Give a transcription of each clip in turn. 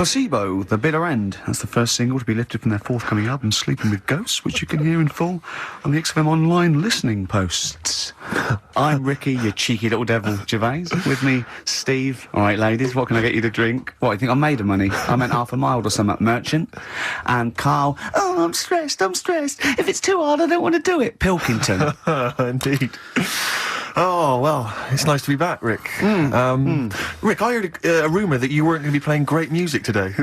Placebo, The Bitter End. That's the first single to be lifted from their forthcoming album, Sleeping with Ghosts, which you can hear in full on the XFM online listening posts. I'm Ricky, you cheeky little devil, Gervais. With me, Steve. All right, ladies, what can I get you to drink? What, you think I'm made of money? I meant half a mile or something, merchant. And Karl, oh, I'm stressed. If it's too hard, I don't want to do it. Pilkington. Indeed. Oh, well, it's nice to be back, Rick. Rick, I heard a rumour that you weren't going to be playing great music today.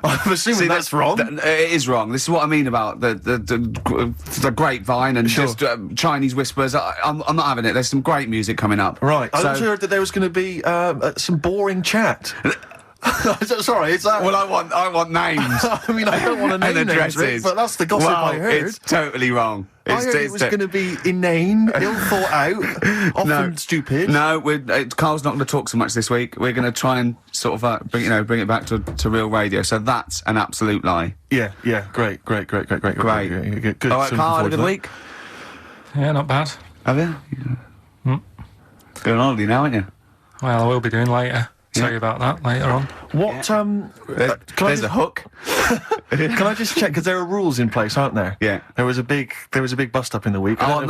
I'm assuming that's wrong. It is wrong. This is what I mean about the grapevine and just Chinese whispers. I'm not having it. There's some great music coming up. Right. I also heard that there was going to be some boring chat. Sorry, is that... Well, I want names. I mean, I don't want to name names, Rick, but that's the gossip I heard. It's totally wrong. I heard it was going to be inane, ill thought out, often stupid. No, Carl's not going to talk so much this week. We're going to try and sort of bring it back to real radio. So that's an absolute lie. Yeah, great. Good. All right, Carl, had a good week? Yeah, not bad. Have you? Going on holiday now, aren't you? Well, I will be doing later. Tell you about that later on. What, there's a hook. Can I just check, because there are rules in place, aren't there? Yeah. There was a big bust up in the week. I'm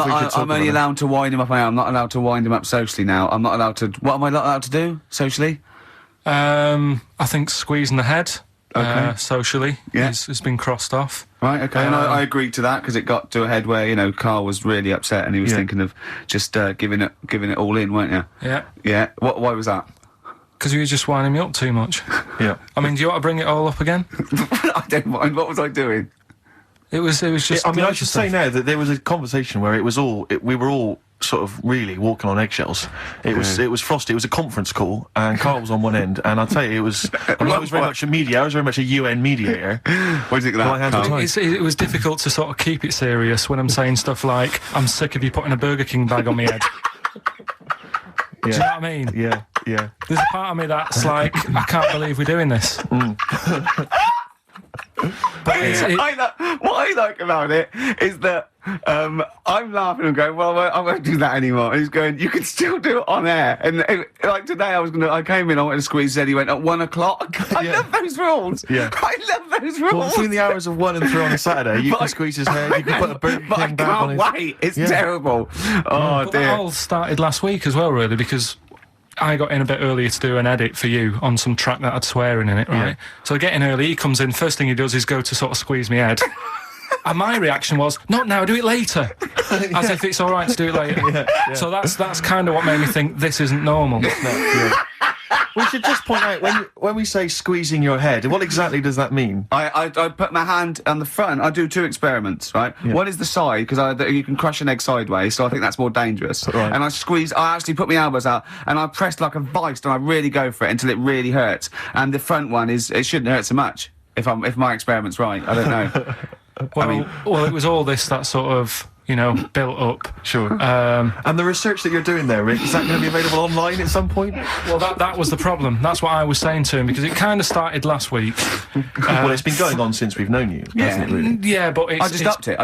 only allowed to wind him up. I'm not allowed to wind him up socially now. I'm not allowed to... What am I not allowed to do, socially? I think squeezing the head, socially, Yeah. has been crossed off. Right, okay, and I agreed to that, because it got to a head where, you know, Carl was really upset and he was thinking of just giving it all in, weren't you? Yeah. Yeah. Why was that? Because you were just winding me up too much. Yeah. I mean, do you want to bring it all up again? I don't mind. What was I doing? It was just... I should say now that there was a conversation where we were all sort of really walking on eggshells. It was frosty. It was a conference call, and Carl was on one end, and I'll tell you, I was very much a media. I was very much a UN mediator. What do you think of that? It was difficult to sort of keep it serious when I'm saying stuff like, I'm sick of you putting a Burger King bag on my head. Do you know what I mean? Yeah. There's a part of me that's like, I can't believe we're doing this. What I like about it is that I'm laughing and going, well, I won't do that anymore. And he's going, you can still do it on air. And like today, I came in, I went to squeeze Zed, he went at 1 o'clock. I love those rules. Yeah. I love those rules. Well, between the hours of 1 and 3 on a Saturday, you can squeeze his head, you can put a Burger King bag on his... I can't wait. It's terrible. Oh, dear. That all started last week as well, really, because I got in a bit earlier to do an edit for you on some track that had swearing in it, right? Yeah. So I get in early, he comes in, first thing he does is go to sort of squeeze me head. And my reaction was, not now, do it later. As if it's all right to do it later. Yeah. So that's kind of what made me think this isn't normal. We should just point out, when we say squeezing your head, what exactly does that mean? I put my hand on the front. I do 2 experiments, right? Yeah. One is the side, because you can crush an egg sideways, so I think that's more dangerous. Right. And I actually put my elbows out, and I pressed like a vice, and I really go for it until it really hurts. And the front one it shouldn't hurt so much, if my experiment's right. I don't know. Well, it was all this that sort of, built up. Sure. And the research that you're doing there, Rick, is that going to be available online at some point? Well, that was the problem. That's what I was saying to him, because it kind of started last week. Well, it's been going on since we've known you, hasn't it, really? Yeah, but I just upped it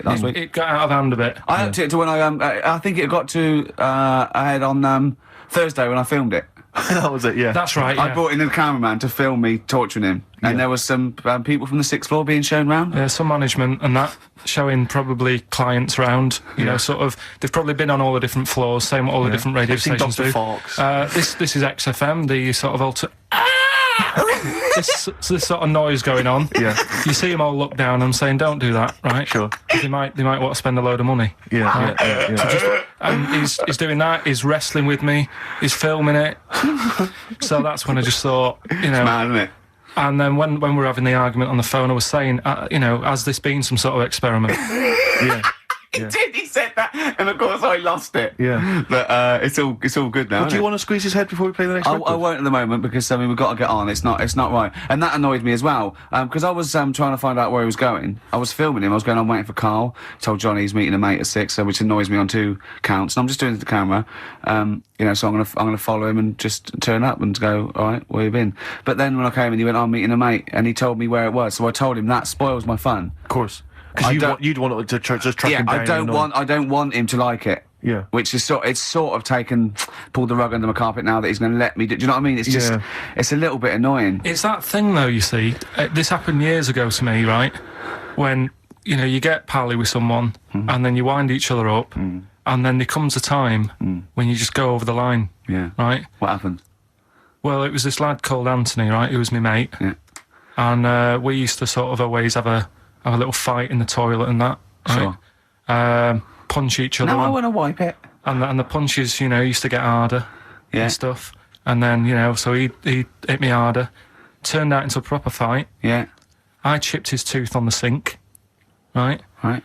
last week. It got out of hand a bit. I upped it to when I think it got to ahead on Thursday when I filmed it. That was it, yeah. That's right, yeah. I brought in a cameraman to film me torturing him, and there was some people from the 6th floor being shown round. Yeah, some management and that, showing probably clients round, sort of, they've probably been on all the different floors, same what all the different radio stations do. This is XFM, the sort of this sort of noise going on. Yeah. You see them all look down and saying, don't do that, right? Sure. They might want to spend a load of money. Yeah. And he's doing that, he's wrestling with me, he's filming it. So that's when I just thought, It's mad, isn't it? And then when we were having the argument on the phone, I was saying, has this been some sort of experiment? Yeah. He did, he said that, and of course I lost it. Yeah. But it's all good now. Do you want to squeeze his head before we play the next record? I won't at the moment, because we've got to get on. It's not right. And that annoyed me as well, because I was trying to find out where he was going. I was filming him. I was going, I'm waiting for Karl. Told Johnny he's meeting a mate at 6, which annoys me on 2 counts. And I'm just doing it to the camera. So I'm gonna follow him and just turn up and go, all right, where you been? But then when I came in, he went, I'm meeting a mate, and he told me where it was. So I told him that spoils my fun. Of course. Because you'd want to just track him down. I don't want him to like it. Yeah. Which is it's sort of pulled the rug under my carpet now that he's going to let me do you know what I mean? It's just, it's a little bit annoying. It's that thing, though, you see. This happened years ago to me, right? When, you know, you get pally with someone, and then you wind each other up, and then there comes a time when you just go over the line. Yeah. Right? What happened? Well, it was this lad called Anthony, right, who was my mate. Yeah. And we used to sort of always have a little fight in the toilet and that. Right? Sure. Punch each other. No, I on. want to wipe it. And the punches, you know, used to get harder and stuff. And then, you know, so he hit me harder. Turned out into a proper fight. Yeah. I chipped his tooth on the sink. Right? Right.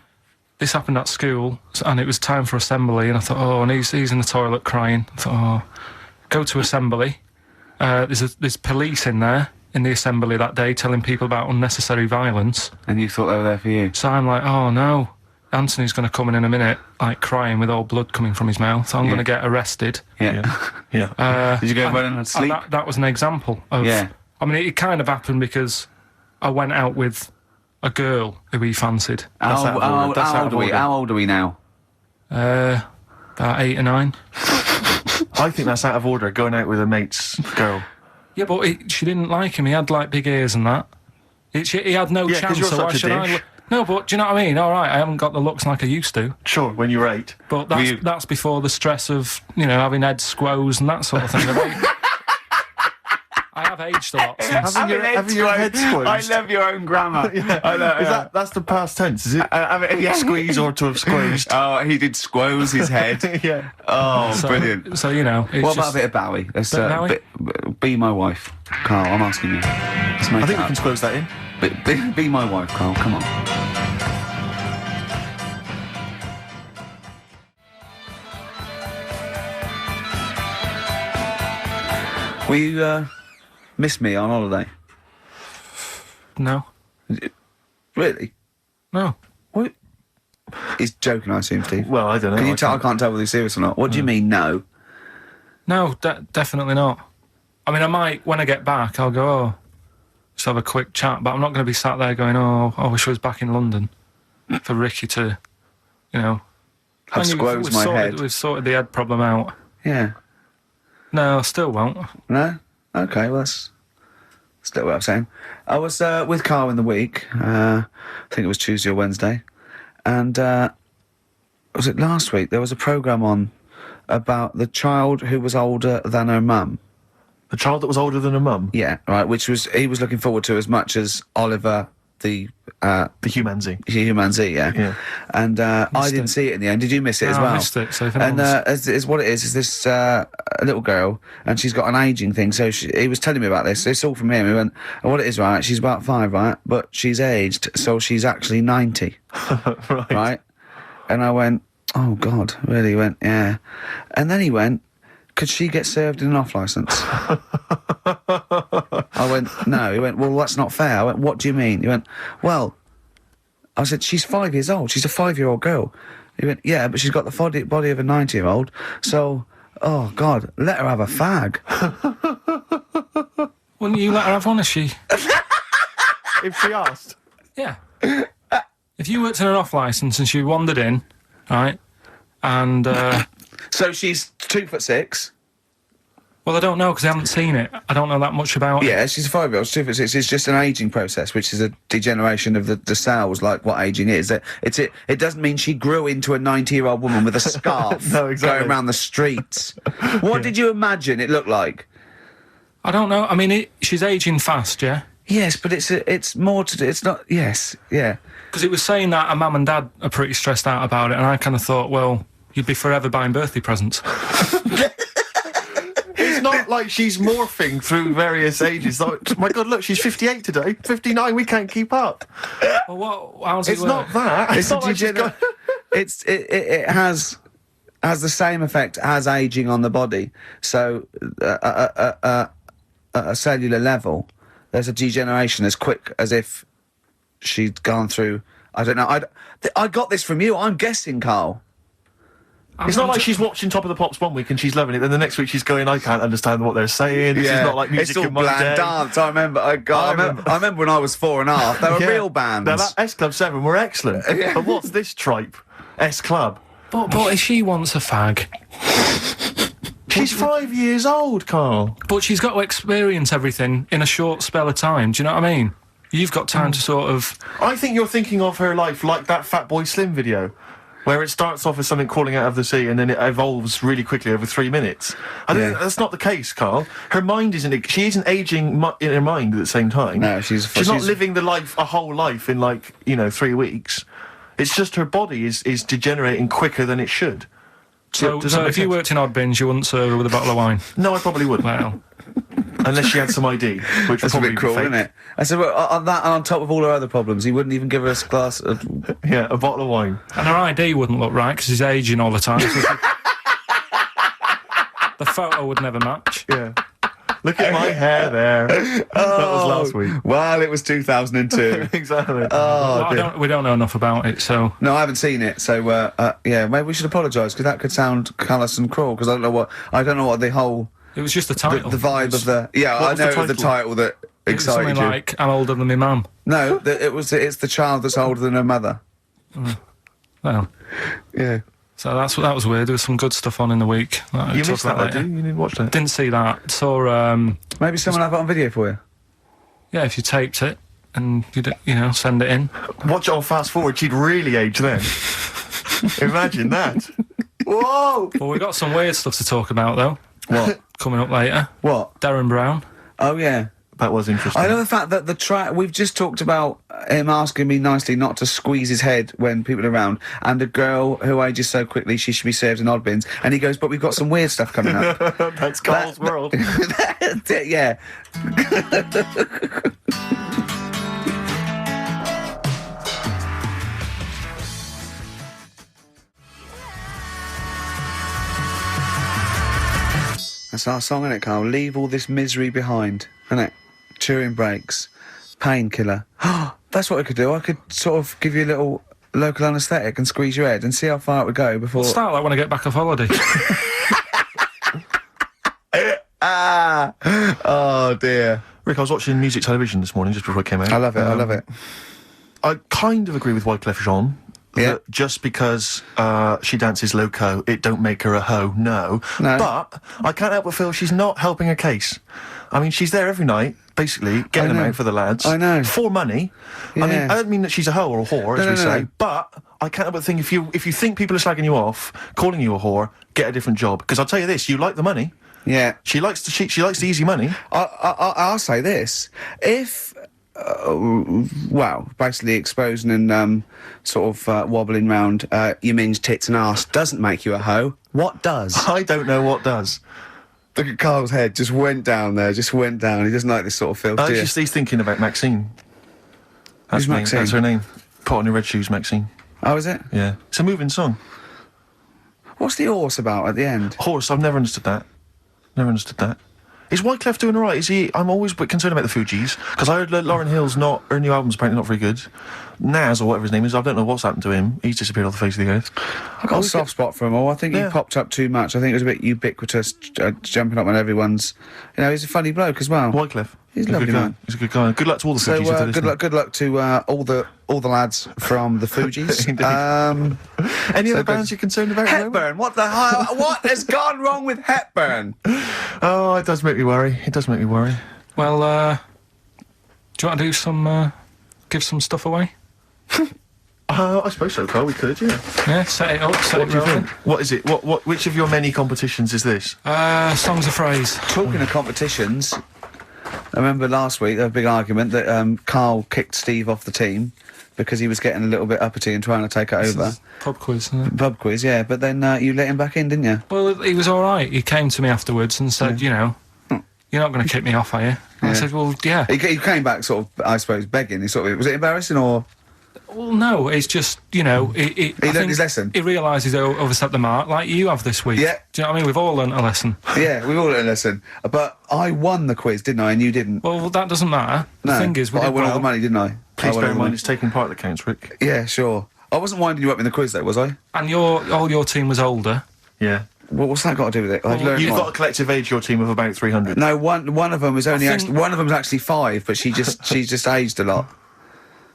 This happened at school, and it was time for assembly, and I thought, oh, and he's in the toilet crying. I thought, oh, go to assembly. There's police in there in the assembly that day telling people about unnecessary violence. And you thought they were there for you? So I'm like, oh no, Anthony's going to come in a minute, like crying with all blood coming from his mouth. So I'm going to get arrested. Yeah. Yeah. Did you go running and sleep? That was an example of... Yeah. I mean, it kind of happened because I went out with a girl who he fancied. How old are we now? About 8 or 9. I think that's out of order, going out with a mate's girl. Yeah, but she didn't like him. He had, like, big ears and that. He had no chance, you're so why such a should I... dish. No, but do you know what I mean? All right, I haven't got the looks like I used to. Sure, when you were 8. But that's before the stress of, you know, having head squoes and that sort of thing. I have aged a lot since. Having your head squeezed. I love your own grammar. That's the past tense, is it? Squeeze or to have squeezed. Oh, he did squoze his head. Yeah. Oh, brilliant. So, you know... What about a bit of Bowie? Let's, be my wife. Carl, I'm asking you. Let's make I think it we can squeeze that in. Be my wife, Carl, come on. Will you miss me on holiday? No. Really? No. What? He's joking, I assume, Steve. Well, I don't know. Can you tell? I can't tell whether he's serious or not. What do you mean, no? No, definitely not. I mean, I might, when I get back, I'll go, oh, just have a quick chat, but I'm not going to be sat there going, oh, I wish I was back in London for Ricky to, you know... I've squozed my head. We've sorted the head problem out. Yeah. No, I still won't. No? Okay, well, that's still what I'm saying. I was with Carl in the week, I think it was Tuesday or Wednesday, and was it last week? There was a programme on about the child who was older than her mum. The child that was older than her mum? Yeah, right, he was looking forward to as much as Oliver, the humanzee. Humanzee, yeah. And I didn't see it in the end. Did you miss it as well? I missed it. So and is what it is this little girl, and she's got an ageing thing. So he was telling me about this. It's all from him. He went, and what it is, right? She's about 5, right? But she's aged, so she's actually 90. Right? And I went, oh God, really? He went, yeah. And then he went, could she get served in an off licence? I went, no. He went, well, that's not fair. I went, what do you mean? He went, well, I said, she's 5 years old. She's a 5-year-old girl. He went, yeah, but she's got the body of a 90-year-old. So, oh, God, let her have a fag. Wouldn't you let her have one if she... If she asked? Yeah. If you worked in an off licence and she wandered in, right, and... So she's 2'6". Well, I don't know, because I haven't seen it. I don't know that much about it. Yeah, she's a 5-year-old. She's 2'6". It's just an ageing process, which is a degeneration of the cells, like what ageing is. It doesn't mean she grew into a 90-year-old woman with a scarf No, exactly. going around the streets. What did you imagine it looked like? I don't know. I mean, she's ageing fast, yeah? Yes, but it's more to do. It's not... Yes, yeah. Because it was saying that her mum and dad are pretty stressed out about it, and I kind of thought, well, you'd be forever buying birthday presents. It's not like she's morphing through various ages. Like, my God, look, she's 58 today. 59, we can't keep up. Well, how's it It's work? not that. It's not like she's got... It has the same effect as aging on the body. So at a cellular level, there's a degeneration as quick as if she'd gone through. I don't know. I got this from you. I'm guessing, Carl. It's not like she's watching Top of the Pops one week and she's loving it, then the next week she's going, I can't understand what they're saying. This is not like music it's all in my bland day. dance. I remember when I was 4.5. They were real bands. Now, that S Club 7 were excellent. Yeah. But what's this tripe? S Club. But if she wants a fag... She's 5 years old, Carl. But she's got to experience everything in a short spell of time, do you know what I mean? You've got time to sort of... I think you're thinking of her life like that Fatboy Slim video, where it starts off as something crawling out of the sea and then it evolves really quickly over 3 minutes. I think that's not the case, Carl. Her mind isn't... She isn't ageing in her mind at the same time. No, she's not living a whole life in, 3 weeks. It's just her body is degenerating quicker than it should. So if you worked in odd bins, you wouldn't serve her with a bottle of wine? No, I probably wouldn't. Well... Unless she had some ID, which That's would a probably bit cruel, be fake. isn't it? I said, well, on that, and on top of all her other problems, he wouldn't even give her a glass of... Yeah, a bottle of wine. And her ID wouldn't look right, because he's ageing all the time. So the photo would never match. Yeah. Look at my hair there. That was last week. Well, it was 2002. Exactly. Well, we don't know enough about it, so... No, I haven't seen it, so, yeah, maybe we should apologise, because that could sound callous and cruel, because I don't know what the whole... It was just the title. The vibe of the... Yeah, I know the title that excited something you. like, I'm older than my mum. No, it's the child that's older than her mother. Well, Yeah. so that was weird. There was some good stuff on in the week. You missed that, though, you didn't watch that? Didn't see that. Saw, Maybe someone have it on video for you. yeah, if you taped it and, send it in. Watch it on fast forward, she'd really age then. Imagine that. Whoa! Well, we've got some weird stuff to talk about, though. What? Coming up later. What? Darren Brown. Oh, yeah. That was interesting. I know the fact that we've just talked about him asking me nicely not to squeeze his head when people are around, and a girl who ages so quickly she should be served in odd bins, and he goes, but we've got some weird stuff coming up. That's Carl's world. Yeah. That's our song, isn't it, Carl? Leave all this misery behind, isn't it? Turing breaks. Painkiller. That's what I could do. I could sort of give you a little local anaesthetic and squeeze your head and see how far it would go before... We'll start that when I get back off holiday. Oh, dear. Rick, I was watching music television this morning just before I came out. I love it, I love it. I kind of agree with Wyclef Jean. Yeah. That just because she dances loco, it don't make her a hoe, no. But I can't help but feel she's not helping her case. I mean, she's there every night, basically, getting them out for the lads. I know. For money. Yeah. I mean, I don't mean that she's a hoe or a whore, as we say, but I can't help but think if you think people are slagging you off, calling you a whore, get a different job. Because I'll tell you this, you like the money. Yeah. She likes the easy money. I'll say this. If... basically exposing and sort of wobbling round your minge tits and arse doesn't make you a hoe. What does? I don't know what does. Look at Carl's head, just went down there, just went down. He doesn't like this sort of filth, do you? He's thinking about Maxine. Who's Maxine? That's her name. Put on your red shoes, Maxine. Oh, is it? Yeah. It's a moving song. What's the horse about at the end? Horse, I've never understood that. Never understood that. Is Wyclef doing all right? Is he... I'm always a bit concerned about the Fugees, because I heard that Lauryn Hill's her new album's apparently not very good. Nas, or whatever his name is, I don't know what's happened to him. He's disappeared off the face of the earth. I've got a soft spot for him all. I think he popped up too much. I think it was a bit ubiquitous, jumping up on everyone's... he's a funny bloke as well. Wyclef. He's a lovely man. He's a good guy. Good luck to all the Fugees if they're listening. Good luck to all the lads from the Fugees. Any other bands you're concerned about? Hepburn. What the hell? What has gone wrong with Hepburn? Oh, it does make me worry. It does make me worry. Well, do you want to do some... give some stuff away? I suppose so, Carl. We could, yeah. Yeah, set it up, set What it do you rolling. think? What is it? Which of your many competitions is this? Songs of phrase. Talking of competitions, I remember last week there was a big argument that Carl kicked Steve off the team because he was getting a little bit uppity and trying to take it over. Pub quiz, isn't it? Pub quiz, yeah. But then you let him back in, didn't you? Well, he was all right. He came to me afterwards and said, you're not going to kick me off, are you? And I said, well, yeah. He came back sort of, I suppose, begging. Was it embarrassing or...? Well, no, it's just, he learned his lesson. He realises he overstepped the mark, like you have this week. Yeah. Do you know what I mean? We've all learnt a lesson. Yeah, we've all learned a lesson. But I won the quiz, didn't I? And you didn't. Well, that doesn't matter. No, The thing is, we but I did won all well. the money, didn't I? Please bear in mind it's taking part that counts, Rick. Yeah, sure. I wasn't winding you up in the quiz, though, was I? And all your team was older. Yeah. What's that got to do with it? You've got a collective age, your team, of about 300. No, one of them was only one of them's actually 5, but she just aged a lot.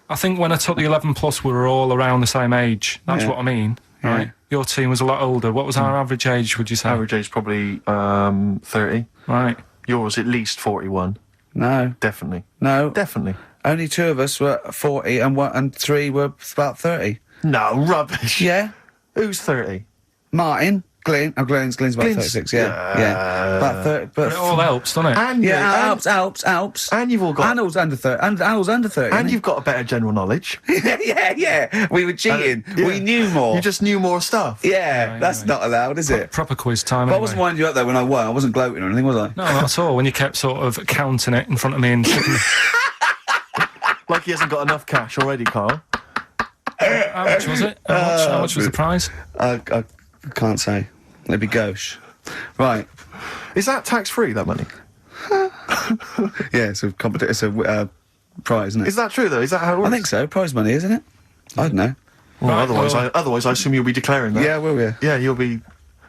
I think when I took the 11 plus, we were all around the same age. That's what I mean. right? Yeah. Your team was a lot older. What was our average age, would you say? Average age probably 30. Right. Yours at least 41. No. Definitely. No. Definitely. Only 2 of us were 40 and 3 were about 30. No, rubbish. Yeah. Who's 30? Martin, Glenn's about Glenn's- 36, yeah. About 30. But it all helps, doesn't it? And Yeah, and, Alps. and you've all got... Arnold's under 30. Arnold's under 30. And you've got a better general knowledge. yeah. We were cheating. Yeah. We knew more. You just knew more stuff. Yeah, Right, that's right. not allowed, is it? Proper quiz time. But I Anyway. wasn't winding you up though when I won. I wasn't gloating or anything, was I? No, not at all. When you kept sort of counting it in front of me and checking Like he hasn't got enough cash already, Carl. how much was it? How much was the prize? I can't say. It'd be gauche. Right. Is that tax-free, that money? Yeah, it's a prize, isn't it? Is that true, though? Is that how it works? I think so. Prize money, isn't it? I don't know. Well, Right, otherwise, I assume you'll be declaring that. Yeah, will we? Yeah, you'll be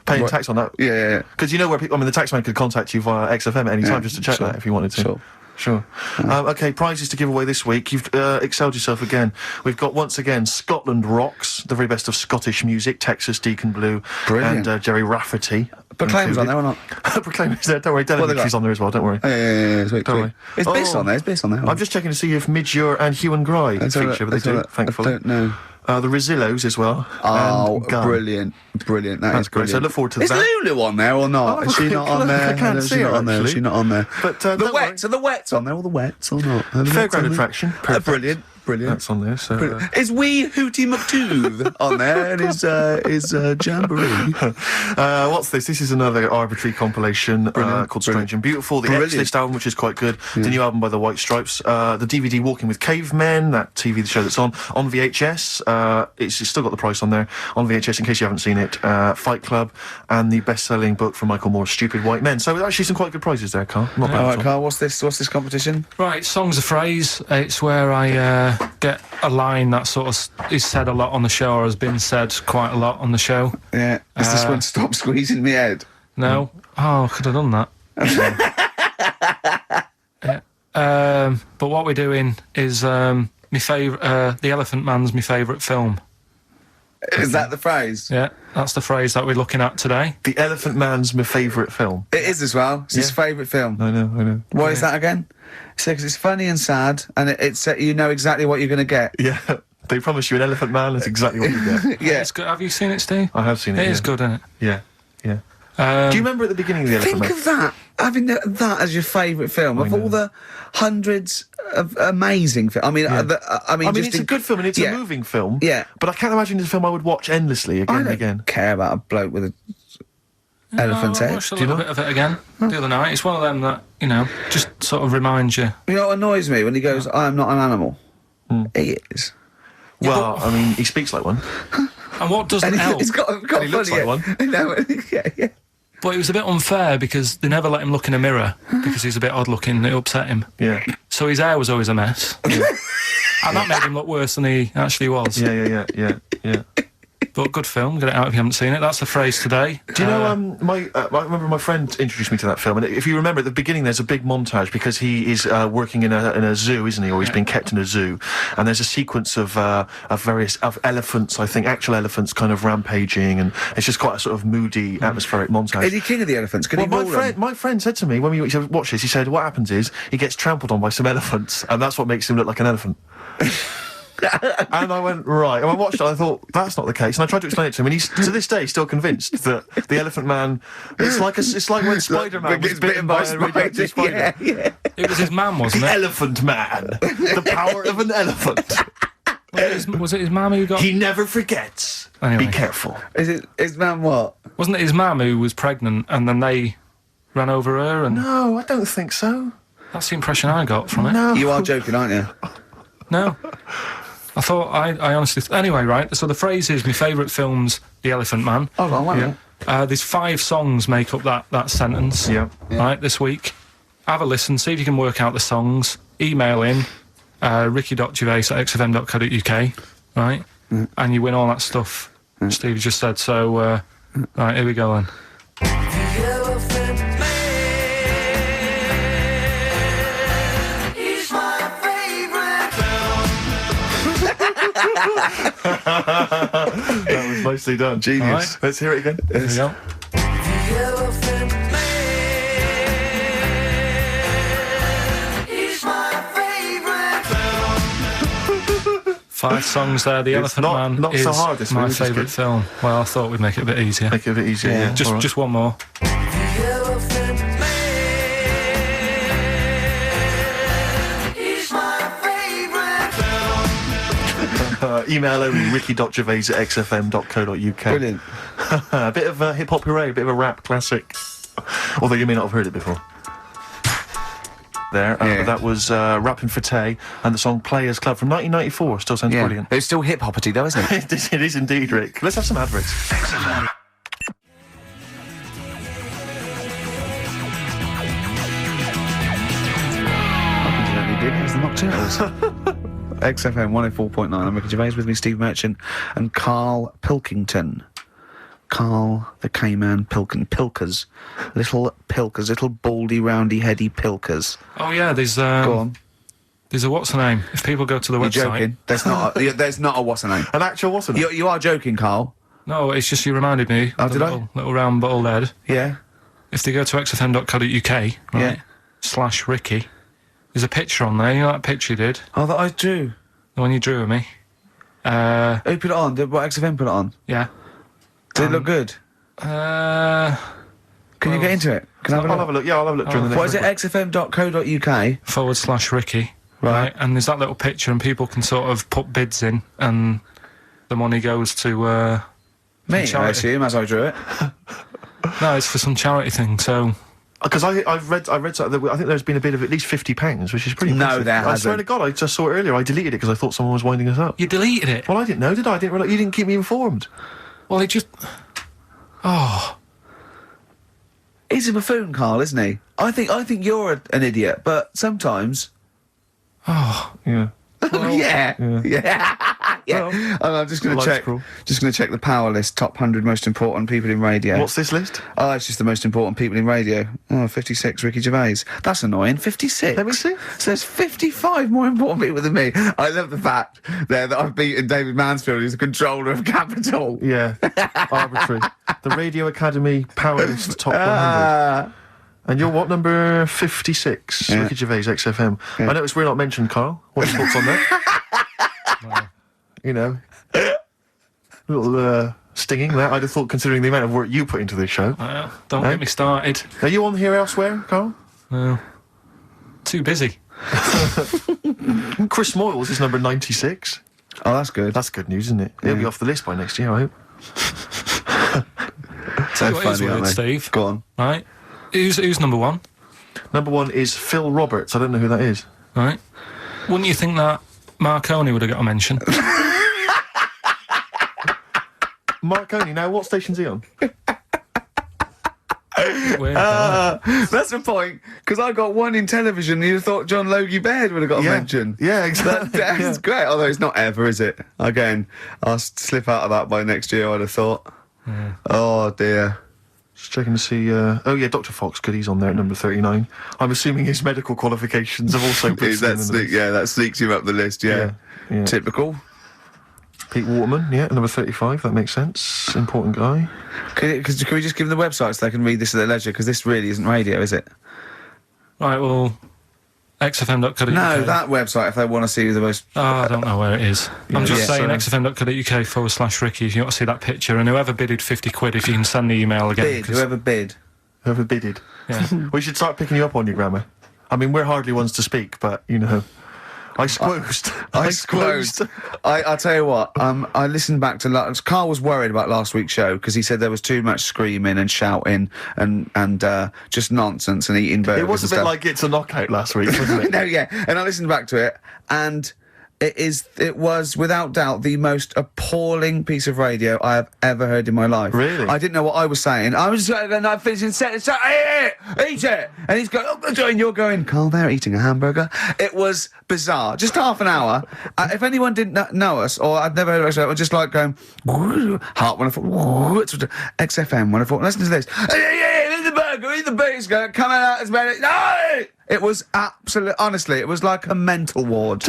paying Right. tax on that. Yeah. Because you know where people... I mean, the taxman could contact you via XFM at any time just to check sure. that if you wanted to. Sure. Sure. Okay, prizes to give away this week. You've excelled yourself again. We've got, once again, Scotland Rocks, the very best of Scottish music, Texas, Deacon Blue, Brilliant. and Jerry Rafferty. Proclaim's on there or not? Proclaim's there, don't worry. What they Delegate's got? on there as well, don't worry. Yeah, sweet, Don't sweet. worry. It's Biss Oh. on there. It's Biss on there. I'm just checking to see if Midge and Hugh and Gry Let's have a feature, look, but let's they have a do, look. thankfully. I don't know. The Rosillos as well. Oh, and Gun. brilliant. That That's is great. So brilliant. look forward to is that. Lulu on there or not? Oh, Is she not on look, there? I can't Is see she her, not on there? Is actually. she not on there? But, the don't Wets. Are the Wets on there? All the Wets or not? Are the Wets Fairground on there? attraction. Perfect. Brilliant. That's on there. So Brilliant. Is Wee Hootie McTooth on there and his Jamboree? what's this? This is another arbitrary compilation called Strange and Beautiful. The Brilliant. X-List album, which is quite good. The new album by the White Stripes. The DVD Walking with Cavemen, that TV show that's on VHS. It's still got the price on there on VHS in case you haven't seen it. Fight Club and the best-selling book from Michael Moore's Stupid White Men. So actually some quite good prizes there, Carl. Not bad All at right, all. Carl. What's this competition? Right, song's a phrase. It's where I get a line that sort of is said a lot on the show or has been said quite a lot on the show. Yeah. Is this one Stop Squeezing Me Head? No? Oh, could have done that. Yeah. But what we're doing is my favourite. The Elephant Man's my favourite film. Is that the phrase? Yeah, that's the phrase that we're looking at today. The Elephant Man's my favourite film. It is as well. It's his favourite film. I know. Why is that again? Because it's funny and sad, and it's you know exactly what you're going to get. Yeah. They promise you an Elephant Man, that's exactly what you get. Yeah. It's good. Have you seen it, Steve? I have seen it. It is yeah. good, isn't it? Yeah. Do you remember at the beginning of the Elephant Think Man? of that, having that as your favourite film of all the hundreds of amazing films. I mean, I mean, just it's a good film and it's a moving film. Yeah. But I can't imagine it's a film I would watch endlessly again I and don't again. care about a bloke with a elephant's I head. watched a little bit of it again the other night. It's one of them that, you know, just sort of reminds you. You know what annoys me when he goes, "I am not an animal." He is. Well, I mean, he speaks like one. And what doesn't And help? he's got And he looks funny like head. No, yeah. But it was a bit unfair because they never let him look in a mirror because he's a bit odd looking. It upset him. Yeah. So his hair was always a mess. And that made him look worse than he actually was. Yeah. But good film. Get it out if you haven't seen it. That's the phrase today. Do you know, I remember my friend introduced me to that film, and if you remember at the beginning there's a big montage because he is working in a zoo, isn't he, or he's being kept in a zoo, and there's a sequence of various elephants, I think, actual elephants kind of rampaging, and it's just quite a sort of moody, atmospheric montage. Is he king of the elephants? Can Well, he rule them? my friend said to me when we watched this, he said, what happens is he gets trampled on by some elephants, and that's what makes him look like an elephant. And I went, right. And I watched it, and I thought, that's not the case. And I tried to explain it to him, and he's, to this day, still convinced that the Elephant Man, it's like when Spider-Man was bitten by a radioactive spider. Yeah. It was his man, wasn't The it? Elephant Man. The power of an elephant. Was it his mum who got... He never forgets. Anyway. Be careful. Is man what? Wasn't it his mum who was pregnant and then they ran over her? And No, I don't think so. that's the impression I got from it. No. You are joking, aren't you? No. I thought, I honestly... Anyway, right, so the phrase is, my favourite film's The Elephant Man. Hold on, wait a minute. There's 5 songs make up that sentence. Yeah. Right, this week. Have a listen, see if you can work out the songs. Email in, ricky.gervais@xfm.co.uk, right? And you win all that stuff Steve just said. So, right, here we go then. That was Nicely done. Genius. Let's hear it again. There we go. Five songs there. The Elephant Man not is so hard, this my one, which is favourite good. film. Well, I thought we'd make it a bit easier. Make it a bit easier. Yeah. All right. Just one more. Email only ricky.gervais@xfm.co.uk. Brilliant. A bit of hip hop hooray, a bit of a rap classic. Although you may not have heard it before. There, but that was Rappin' for Tay and the song Players Club from 1994. Still sounds brilliant. It's still hip-hoppity though, isn't it? It is indeed, Rick. Let's have some adverts. XFM. It's the Nocturnals. XFM 104.9. I'm Ricky Gervais, with me Steve Merchant and Karl Pilkington. Karl the K-Man Pilkers. Little Pilkers, little baldy, roundy, heady Pilkers. Oh yeah, there's Go on. There's a what's her name? If people go to the You're website. joking. There's not a what's her name. An actual what's it? You are joking, Karl. No, it's just you reminded me. Oh, of the did I? little round bald head. Yeah. If they go to xfm.co.uk, right, Yeah. /Ricky, there's a picture on there. You know that picture you did? Oh, that I drew. The one you drew of me. Who put it on? What XFM put it on? Yeah. Did it look good? Uh, Can you get into it? Can I have a I'll look? have a look. Yeah, I'll have a look during the next What is it? break. xfm.co.uk. /Ricky. Right. And there's that little picture, and people can sort of put bids in, and the money goes to Me, I charity. assume, as I drew it. No, it's for some charity thing. So Because I read something that I think there's been a bid of at least £50, which is pretty No, impressive. there I swear hasn't. to God, I just saw it earlier. I deleted it because I thought someone was winding us up. you deleted it. Well, I didn't know, did I? I didn't realise. You didn't keep me informed. Well, it just. Oh, He's a buffoon, Karl, isn't he? I think you're an idiot, but sometimes. oh. Yeah. Yeah. Well, And I'm just going to life's check. cruel. Just going to check the power list. Top 100 most important people in radio. What's this list? Oh, it's just the most important people in radio. Oh, 56, Ricky Gervais. That's annoying. 56. Let me see. So there's 55 more important people than me. I love the fact there that I've beaten David Mansfield, who's the controller of Capital. Yeah. Arbitrary. The Radio Academy Power List Top 100. Ah. And you're what, number 56? Yeah. Ricky Gervais, XFM. I noticed we're not mentioned, Carl. What's your thoughts on that? You know. A little stinging that. I'd have thought, considering the amount of work you put into this show. Don't get me started. Are you on here elsewhere, Carl? No. Too busy. Chris Moyles is number 96. Oh, that's good. That's good news, isn't it? He'll be off the list by next year, I hope. Tell you what is funny, aren't weird, they? Steve. Go on. Right. Who's number one? Number 1 is Phil Roberts. I don't know who that is. Right. Wouldn't you think that Marconi would have got a mention? Marconi, now what station's he on? Weird, though. That's the point, because I got one in television and you thought John Logie Baird would have got a mention. Yeah, exactly. That's great, although it's not ever, is it? Again, I'll slip out of that by next year, I'd have thought. Oh, dear. Just checking to see. Oh yeah, Dr. Fox. Good, he's on there at number 39. I'm assuming his medical qualifications have also put him in the list. That sneaks him up the list, yeah. Yeah. Typical. Pete Waterman, yeah, number 35. That makes sense. Important guy. Can we just give them the website so they can read this at their leisure? Because this really isn't radio, is it? Right, well, xfm.co.uk. No, that website, if they want to see the most... Oh, I don't know where it is. I'm just saying so- xfm.co.uk/Ricky if you want to see that picture, and whoever bidded £50, if you can send the email again. Bid, 'cause- whoever bid. Whoever bidded. Yeah. We should start picking you up on your grammar. I mean, we're hardly ones to speak, but, you know. I squoosed. I'll tell you what, I listened back to... Carl was worried about last week's show because he said there was too much screaming and shouting and just nonsense and eating burgers. It was a and bit stuff. like It's a Knockout last week, wasn't it? No, yeah. And I listened back to it, and it was without doubt the most appalling piece of radio I have ever heard in my life. Really? I didn't know what I was saying. I was just going, I'm finishing set, eat it! And he's going, and you're going, Carl, they're eating a hamburger. It was bizarre. Just half an hour. If anyone didn't know us, or I'd never heard of us, I was just like going, Heart 104, XFM 104, listen to this. Eat the burger, eat the beef, coming out as many. No! It was honestly, it was like a mental ward.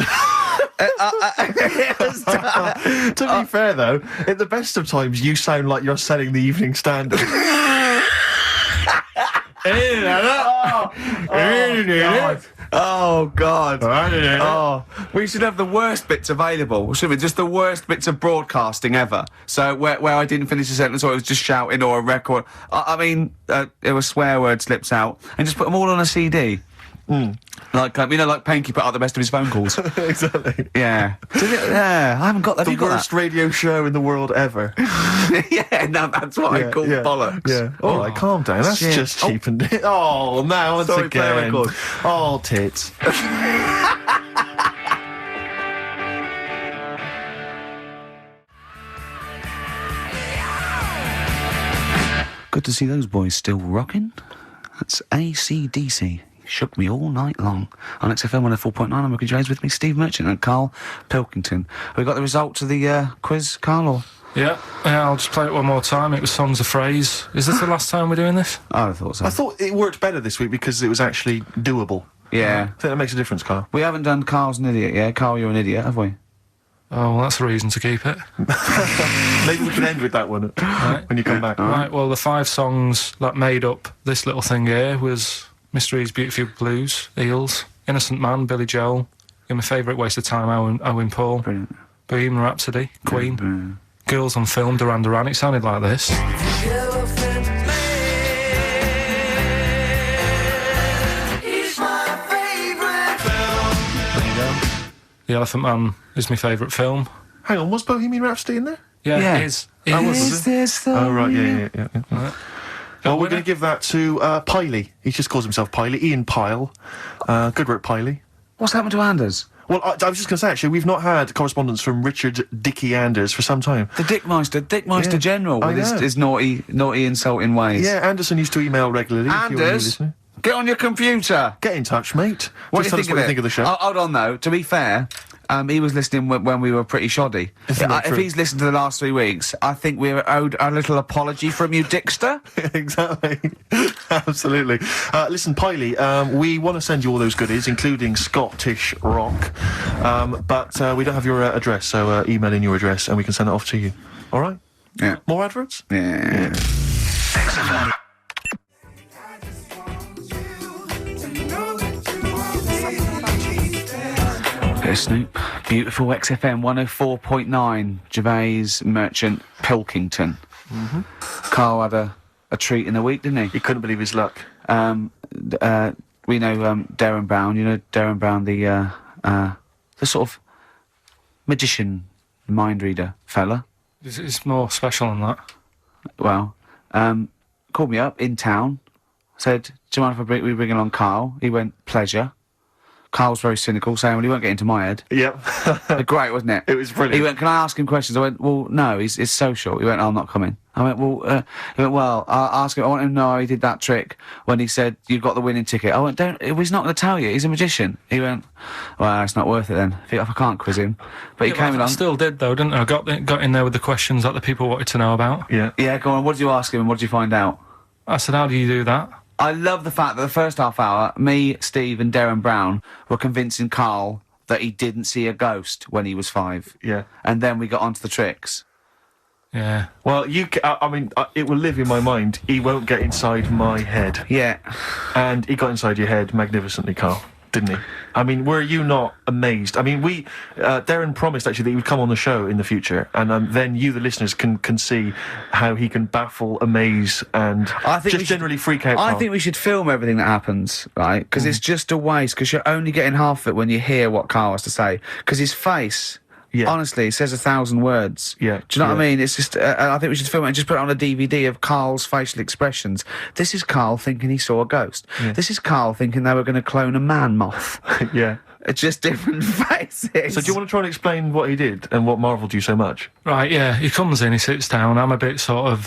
To be fair, though, at the best of times, you sound like you're selling the Evening Standard. Oh, God. Oh, we should have the worst bits available, shouldn't we? Just the worst bits of broadcasting ever. So where I didn't finish a sentence or it was just shouting or a record. I mean, it was swear word slips out. And just put them all on a CD. Like, like Panky put out the best of his phone calls. Exactly. Yeah. Yeah, I haven't got that. The worst radio show in the world ever. Yeah, no, that's what I call bollocks. Yeah. All right, calm down. That's Shit. just cheapened it. Oh, now once Sorry, play a again. record. Oh, tits. Good to see those boys still rocking. That's AC/DC. Shook me all night long. On XFM 104.9, I'm Ricky Gervais, with me, Steve Merchant and Karl Pilkington. We got the results of the quiz, Karl, or? Yeah, I'll just play it one more time. It was Songs of Phrase. Is this the last time we're doing this? Oh, I thought so. I thought it worked better this week because it was actually doable. Yeah. I think that makes a difference, Karl. We haven't done Karl's an idiot, yeah? Karl, you're an idiot, have we? Oh, well, that's a reason to keep it. Maybe we can end with that one when you come back. Right, well, the 5 songs that made up this little thing here was Mystery's Beautiful Blues, Eels, Innocent Man, Billy Joel, and my favourite Waste of Time, Owen Paul, Brilliant. Bohemian Rhapsody, Queen, Brilliant. Girls on Film, Duran Duran. It sounded like this. The Elephant Man is my favourite film. Hang on, was Bohemian Rhapsody in there? Yeah. It is. Is this the... Oh, right, yeah. Right. Well, we're winner? going to give that to Piley. He just calls himself Piley. Ian Pyle. Good work, Piley. What's happened to Anders? Well, I was just going to say, actually, we've not had correspondence from Richard Dickie Anders for some time. The Dickmeister Yeah. General, I with know. his naughty, insulting ways. Yeah, Anderson used to email regularly. if you're Anders, listening. get on your computer. Get in touch, mate. What Just do tell you us think what of you think of the show. Hold on, though. To be fair, he was listening when we were pretty shoddy. Isn't that If true? he's listened to the last 3 weeks, I think we're owed a little apology from you, Dickster. Exactly. Absolutely. Listen, Piley, we want to send you all those goodies, including Scottish rock, but we don't have your address, so email in your address and we can send it off to you. All right? Yeah. More adverts? Yeah. There's Snoop. Beautiful XFM 104.9. Gervais, Merchant, Pilkington. Karl had a treat in the week, didn't he? He couldn't believe his luck. We know Darren Brown. You know Darren Brown, the sort of magician, mind reader fella. It's more special than that. Well, called me up in town. Said, "Do you mind if we bring along Karl?" He went, "Pleasure." Karl's very cynical, saying, "Well, he won't get into my head." Yep. Great, wasn't it? It was brilliant. He went, "Can I ask him questions?" I went, "Well, no, he's social." He went, "I'm not coming." I went, "Well," he went, "Well, I'll ask him. I want him to know how he did that trick when he said you got the winning ticket." I went, "He's not going to tell you. He's a magician." He went, "Well, it's not worth it then. If I can't quiz him." But he came I along. still did, though, didn't I? I got in there with the questions that the people wanted to know about. Yeah. Yeah, go on. What did you ask him and what did you find out? I said, how do you do that? I love the fact that the first half hour, me, Steve and Darren Brown were convincing Karl that he didn't see a ghost when he was 5. Yeah. And then we got onto the tricks. Yeah. Well, it will live in my mind. He won't get inside my head. Yeah. And he got inside your head magnificently, Karl, didn't he? I mean, were you not amazed? I mean, Darren promised actually that he would come on the show in the future, and then you, the listeners, can see how he can baffle, amaze, and generally freak out. I Karl. think we should film everything that happens, right? Because it's just a waste, because you're only getting half of it when you hear what Karl has to say. Because his face... Yeah. Honestly, it says 1,000 words. Yeah. Do you know what I mean? It's just, I think we should film it and just put it on a DVD of Karl's facial expressions. This is Karl thinking he saw a ghost. Yeah. This is Karl thinking they were going to clone a man moth. Yeah. It's just different faces. So do you want to try and explain what he did and what marvelled you so much? Right, yeah. He comes in, he sits down. I'm a bit sort of,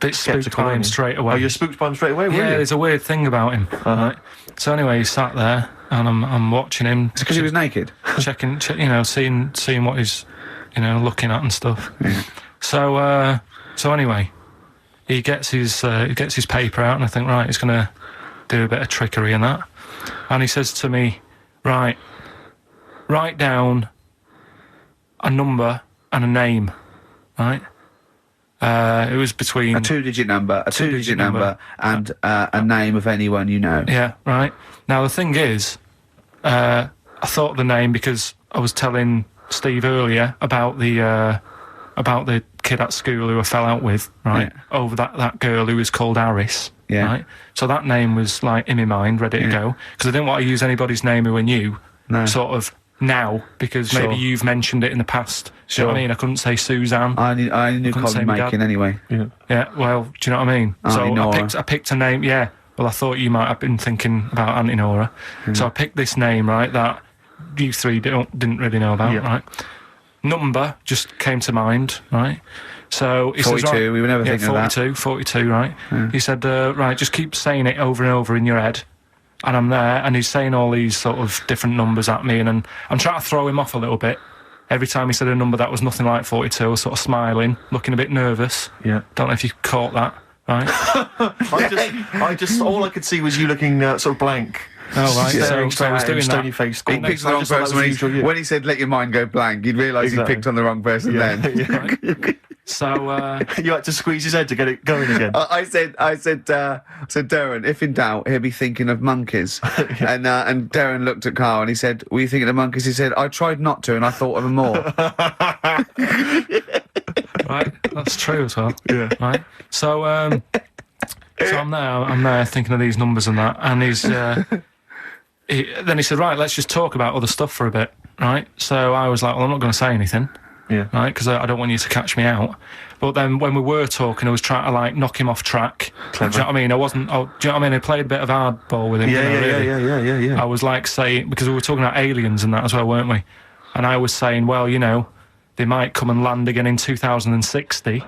bit spooked Skeptical, by him aren't you? straight away. Oh, you're spooked by him straight away, were Yeah, you? there's a weird thing about him. Right? So anyway, he sat there, and I'm watching him. It's because he was naked. checking, seeing what he's, looking at and stuff. Yeah. So anyway, he gets his paper out, and I think, right, he's gonna do a bit of trickery and that. And he says to me, right, write down a number and a name, right? It was between... A two-digit number, and a name of anyone you know. Yeah, right. Now, the thing is, I thought the name because I was telling Steve earlier about the kid at school who I fell out with, right? Yeah. Over that girl who was called Aris, Yeah. right? So that name was, like, in my mind, ready to go. Because I didn't want to use anybody's name who I knew, sort of, now, because maybe you've mentioned it in the past. Do you know what I mean? I couldn't say Suzanne. I knew Colin Makin anyway. Yeah, well, do you know what I mean? Auntie Nora. I picked a name, yeah. Well, I thought you might have been thinking about Auntie Nora. So I picked this name, right, that you three didn't really know about, right? Number just came to mind, right? So he 42, says, right, we were never thinking of that. 42, right? He said, right, just keep saying it over and over in your head. And I'm there, and he's saying all these sort of different numbers at me, and I'm trying to throw him off a little bit. Every time he said a number that was nothing like 42, I was sort of smiling, looking a bit nervous. Yeah. Don't know if you caught that, right? I just all I could see was you looking sort of blank. Oh, right. Staring So I was doing stony that. faced. He picked the wrong person when he said let your mind go blank. You'd realise he picked on the wrong person then. Right. So You had to squeeze his head to get it going again. I said, Darren, if in doubt, he'll be thinking of monkeys. And Darren looked at Carl and he said, were you thinking of monkeys? He said, I tried not to and I thought of them more. right, that's true as well. Yeah. Right. So I'm there thinking of these numbers and that, and then he said, right, let's just talk about other stuff for a bit, right? So I was like, well, I'm not going to say anything, right, because I don't want you to catch me out. But then when we were talking, I was trying to, like, knock him off track. Clever. Do you know what I mean? Do you know what I mean? I played a bit of hardball with him. Yeah. I was, like, saying, because we were talking about aliens and that as well, weren't we? And I was saying, well, you know, they might come and land again in 2060.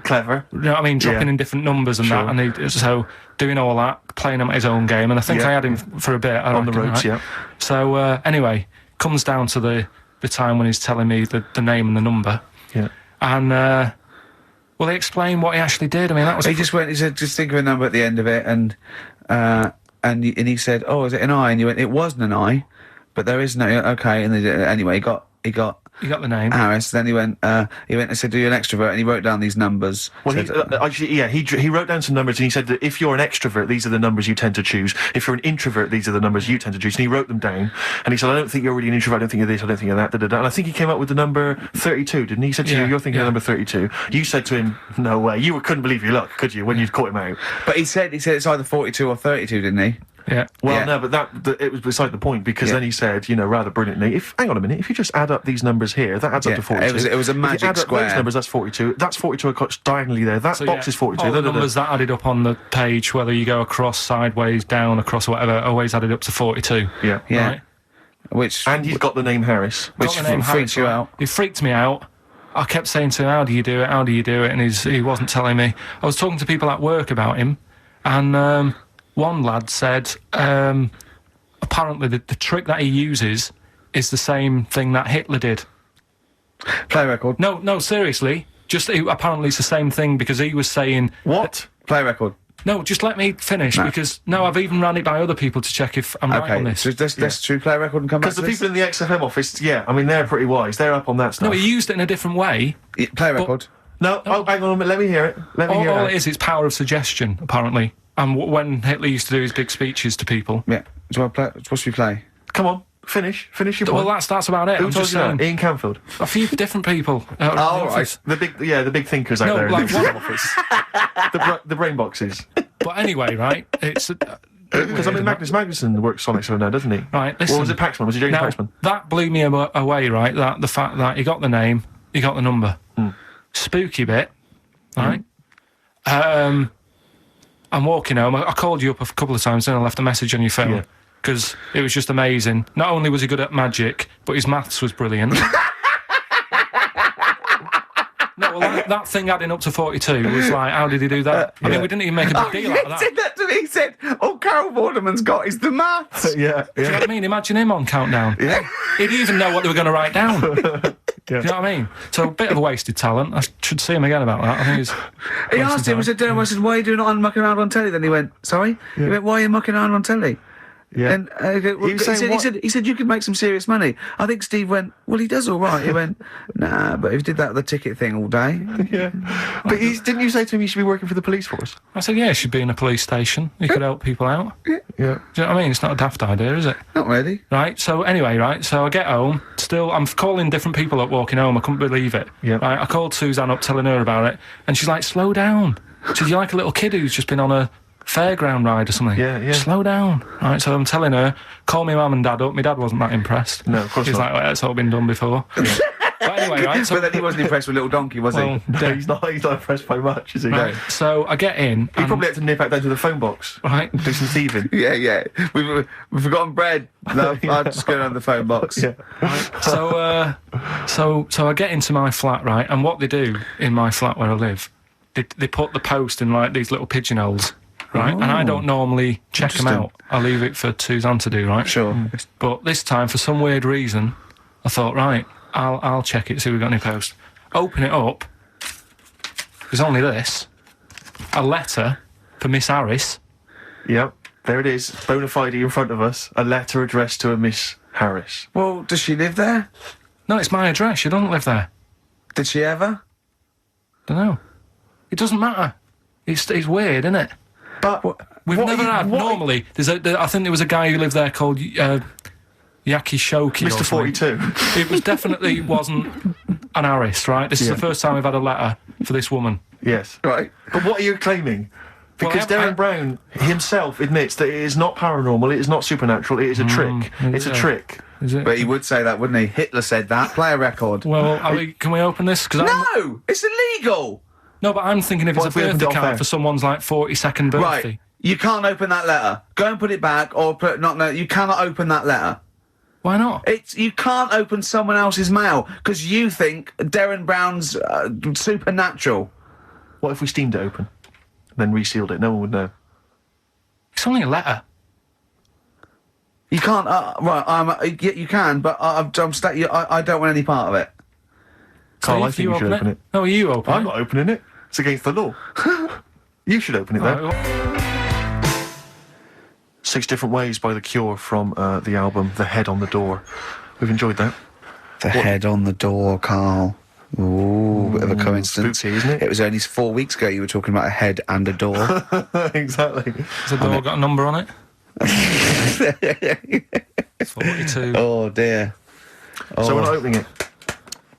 Clever. You know what I mean? Dropping in different numbers and that, and so doing all that, playing him at his own game, and I think I had him for a bit. On the ropes, right? yeah. So anyway, comes down to the time when he's telling me the name and the number. Yeah. And well, he explained what he actually did. I mean, that was... He just went, he said, just think of a number at the end of it, and he said, oh, is it an I? And you went, it wasn't an I, but there is no, okay, and anyway, he got You got the name. Harris. Then he went and said, "Do you an extrovert?" And he wrote down these numbers. Well, he wrote down some numbers, and he said that if you're an extrovert, these are the numbers you tend to choose. If you're an introvert, these are the numbers you tend to choose. And he wrote them down, and he said, "I don't think you're really an introvert. I don't think you're this. I don't think you're that." And I think he came up with the number 32, didn't he? He said to you, "You're thinking of number 32." You said to him, "No way." You couldn't believe your luck, could you, when you'd caught him out? But he said it's either 42 or 32, didn't he? Yeah. Well, no, but it was beside the point, because then he said, rather brilliantly, hang on a minute, if you just add up these numbers here, that adds up to 42. It was a magic if you add square. Up those numbers, that's 42. That's 42 across diagonally there. That box is 42. All the numbers that added up on the page, whether you go across, sideways, down, across, whatever, always added up to 42. Yeah. Right? And he's got the name Harris. Which freaks you out. It freaked me out. I kept saying to him, how do you do it? How do you do it? And he wasn't telling me. I was talking to people at work about him, and one lad said apparently the trick that he uses is the same thing that Hitler did. Play record. No, seriously. Apparently it's the same thing, because he was saying... What? Play record. No, just let me finish, because... No, I've even ran it by other people to check if I'm right on this. So let's true play record and come back to Because the people in the XFM office, they're pretty wise. They're up on that stuff. No, he used it in a different way. Play record. No, hang on a minute. Let me hear it. All it is, it's power of suggestion, apparently. And when Hitler used to do his big speeches to people... Yeah. What should we play? Come on, finish your point. Well, that's about it. Who I'm told just you saying. that? Ian Canfield. A few different people. Right. The big thinkers out there in the XFM office. The brain boxes. But anyway, right, it's... Because Magnus Magnuson works on XFM now, doesn't he? Right, listen. Or was it Paxman? Was it James Paxman? That blew me away, right, that the fact that he got the name, he got the number. Spooky bit, right? I'm walking home. I called you up a couple of times and I left a message on your phone, because it was just amazing. Not only was he good at magic, but his maths was brilliant. No, well, that thing adding up to 42 was like, how did he do that? I mean, we didn't even make a big deal out of that. He said that to me. He said, all Carol Vorderman's got is the maths. Do you know what I mean? Imagine him on Countdown. Yeah. He'd even know what they were going to write down. Do you know what I mean? So a bit of a wasted talent. I should see him again about that. I think he's... He asked him, I said, why are you doing it on mucking around on telly? Then he went, sorry? He went, why are you mucking around on telly? Yeah. And was saying he said you could make some serious money. I think Steve went, well, he does all right. He went, nah, but he did that with the ticket thing all day. Yeah. But didn't you say to him you should be working for the police force? I said, yeah, you should be in a police station. You could help people out. Yeah. Do you know what I mean? It's not a daft idea, is it? Not really. Right, so anyway, right, so I get home, still, I'm calling different people up walking home, I couldn't believe it. Yeah. Right, I called Suzanne up telling her about it, and she's like, slow down. She said, you're like a little kid who's just been on a fairground ride or something. Yeah. Slow down. Right, so I'm telling her, call me mum and dad up. My dad wasn't that impressed. No, of course He's not. like, well, that's all been done before. But anyway, right, so... But then he wasn't impressed with Little Donkey, was he? Well, No, he's not impressed by much, is he? right, so I get in, He and, probably had to nip out down to the phone box. right, Do some thieving. Yeah. We've forgotten bread. No, I'm just going on the phone box. Yeah. so I get into my flat, right, and what they do in my flat where I live, they put the post in like these little pigeonholes, right, and I don't normally check them out. I leave it for Suzanne to do, right? Sure. But this time, for some weird reason, I thought, right, I'll check it, see if we've got any post. Open it up. There's only this. A letter for Miss Harris. Yep. There it is. Bona fide in front of us. A letter addressed to a Miss Harris. Well, does she live there? No, it's my address. She doesn't live there. Did she ever? Don't know. It doesn't matter. It's weird, isn't it? But We've never had. Normally, I think there was a guy who lived there called Yaki Shoki. Mr. 42. It was definitely wasn't an Harris, right? This is the first time we've had a letter for this woman. Yes. Right. But what are you claiming? Because Well, Darren Brown himself admits that it is not paranormal, it is not supernatural, it is a trick. It's a trick. Is it? But he would say that, wouldn't he? Hitler said that. Play a record. Well, can we open this? Cause No! It's illegal! No, but I'm thinking if What it's if we a opened birthday it off card air? for someone's like 42nd birthday. Right. You can't open that letter. Go and put it back, or you cannot open that letter. Why not? You can't open someone else's mail because you think Darren Brown's supernatural. What if we steamed it open? Then resealed it? No one would know. It's only a letter. You can't. You can, but I don't want any part of it. Carl, I If think you should open it. No, you open I'm it. not opening it. It's against the law. You should open it then. Right, 6 Different Ways by The Cure from the album The Head on the Door. We've enjoyed that. The head on the door, Carl. Ooh, bit of a coincidence. Spooky, isn't it? It was only 4 weeks ago you were talking about a head and a door. Exactly. Has the door got a number on it? 42. Oh dear. So we're not opening it.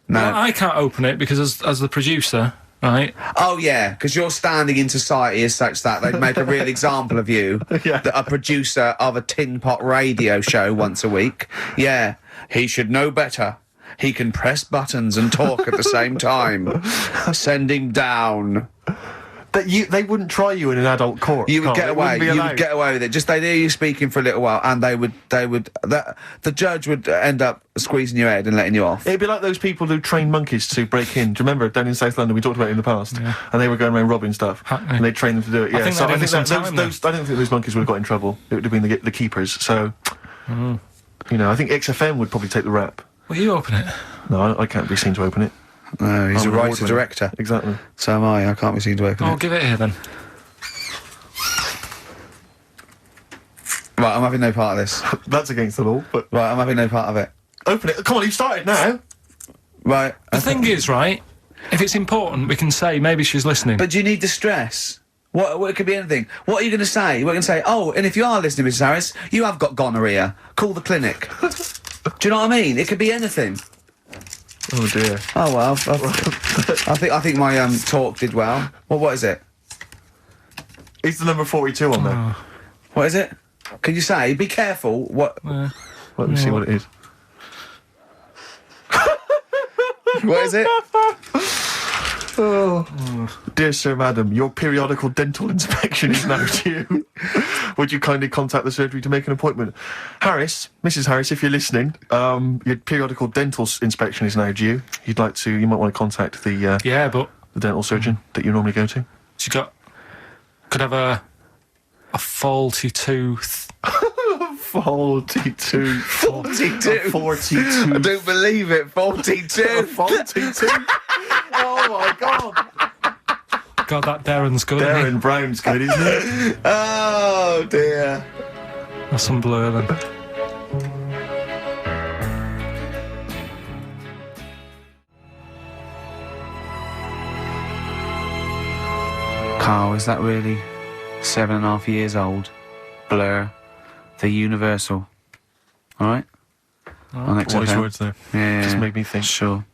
No. Well, I can't open it because as the producer, right? Oh yeah, because your standing in society is such that they'd make a real example of you. Yeah. That a producer of a tin pot radio show once a week. Yeah, he should know better. He can press buttons and talk at the same time. Send him down. They wouldn't try you in an adult court. You would Carl. get It away. wouldn't be You allowed. would get away with it. Just they'd hear you speaking for a little while, and the judge would end up squeezing your head and letting you off. It'd be like those people who train monkeys to break in. Do you remember down in South London? We talked about it in the past, and they were going around robbing stuff, Hackney. and they trained them to do it. Yeah, think so they I did think some that time those I don't think those monkeys would have got in trouble. It would have been the keepers. So, you know, I think XFM would probably take the rap. Will you open it? No, I can't be seen to open it. No, he's I'm a an writer award-winner. director. Exactly. So am I. I can't be seen to open I'll it. give it here then. Right, I'm having no part of this. That's against the law, but Right, I'm having no part of it. open it. Come on, you've started now. Right. The thing is, right, if it's important, we can say maybe she's listening. But do you need the stress? What it could be anything. What are you going to say? We're going to say, oh, and if you are listening, Mrs. Harris, you have got gonorrhea. Call the clinic. Do you know what I mean? It could be anything. Oh dear. Oh well, I think my talk did well. Well, what is it? Is the number 42 on there? What is it? Can you say? Be careful. What? Let me see what it is. What is it? Dear Sir, Madam, your periodical dental inspection is now due. Would you kindly contact the surgery to make an appointment? Harris, Mrs. Harris, if you're listening, your periodical dental inspection is now due. You might want to contact the yeah, but dental surgeon that you normally go to. she could have a faulty tooth. 42. 42. 42. I don't believe it. 42. 42. Oh my God. God, that Darren's good. Isn't he? Darren Brown's good, isn't it? Oh dear. That's some Blur then. Carl, is that really 7.5 years old? Blur, the Universal. All right? On Wise XFM. words there. Yeah. Just made me think. Sure.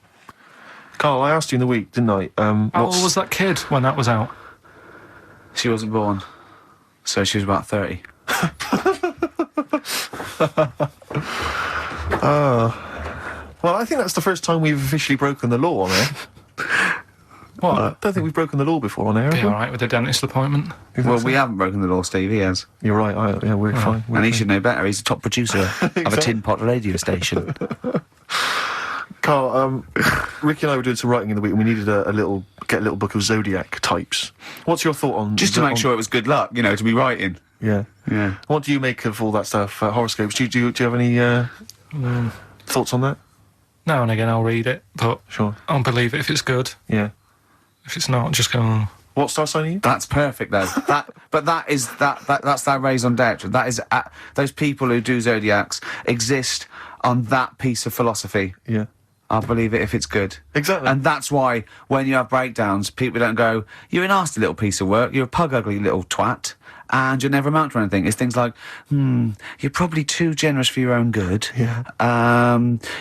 Carl, I asked you in the week, didn't I? How old was that kid when that was out? She wasn't born, so she was about 30. Well, I think that's the first time we've officially broken the law on air. What? I don't think we've broken the law before on air. Be have we? alright with the dentist appointment. Well, we haven't broken the law, Steve. He has. You're right. Yeah, we're fine. We're And he fine. should know better. He's a top producer of a tin pot radio station. Carl, Ricky and I were doing some writing in the week, and we needed get a little book of zodiac types. What's your thought on Just to make sure it was good luck, to be writing. Yeah. Yeah. What do you make of all that stuff? Horoscopes? Do you have any thoughts on that? Now and again I'll read it, but Sure. I'll believe it if it's good. Yeah. If it's not, just go, oh. What star sign are you? That's perfect, though. That's that raison d'etre. That is those people who do zodiacs exist on that piece of philosophy. Yeah. I'll believe it if it's good. Exactly. And that's why when you have breakdowns, people don't go, "You're a nasty little piece of work. You're a pug ugly little twat, and you'll never amount to anything." It's things like, "You're probably too generous for your own good. Yeah.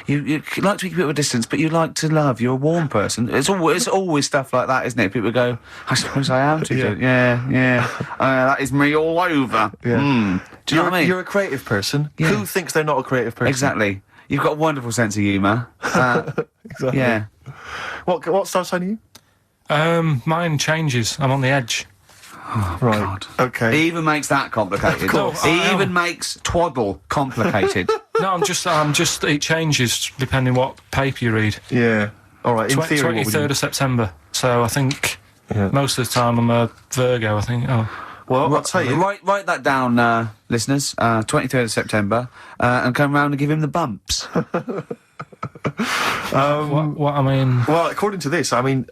You like to keep people at a distance, but you like to love. You're a warm person." It's always stuff like that, isn't it? People go, "I suppose I am too." Yeah. Yeah. That is me all over. Yeah. Do you know what I mean? You're a creative person. Yeah. Who thinks they're not a creative person? Exactly. You've got a wonderful sense of humour. Exactly. Yeah. What star sign are you? Mine changes. I'm on the edge. Right. God. Okay. He even makes that complicated. Of course. He I am. even makes twaddle complicated. No, I'm just. It changes depending what paper you read. Yeah. All right. In theory, what would 23rd you... of September. So I think Yeah. most of the time I'm a Virgo. I think. Oh, Well, I'll tell you. Write that down, listeners. 23rd of September, and come round and give him the bumps. what I mean. Well, according to this, I mean,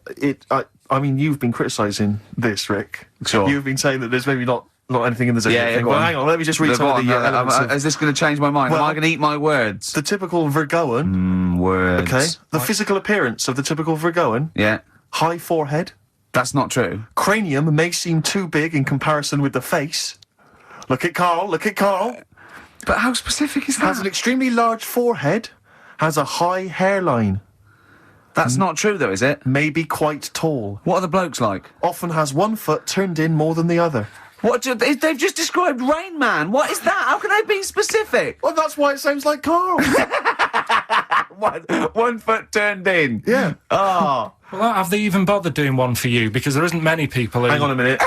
you've been criticising this, Rick. Sure. You've been saying that there's maybe not anything in the zodiac thing. go Well, on. hang on, let me just read some of the elements of Is this going to change my mind? Well, Am I going to eat my words? the typical Virgoan. Words. Okay. The physical appearance of the typical Virgoan. Yeah. High forehead. That's not true. Cranium may seem too big in comparison with the face. Look at Carl. But how specific is Has an that? extremely large forehead. Has a high hairline. That's not true, though, is it? May be quite tall. What are the blokes like? Often has one foot turned in more than the other. They've just described Rain Man. What is that? How can they be specific? Well, that's why it sounds like Carl. One foot turned in. Yeah. Oh. Well, have they even bothered doing one for you? Because there isn't many people who... Hang on a minute.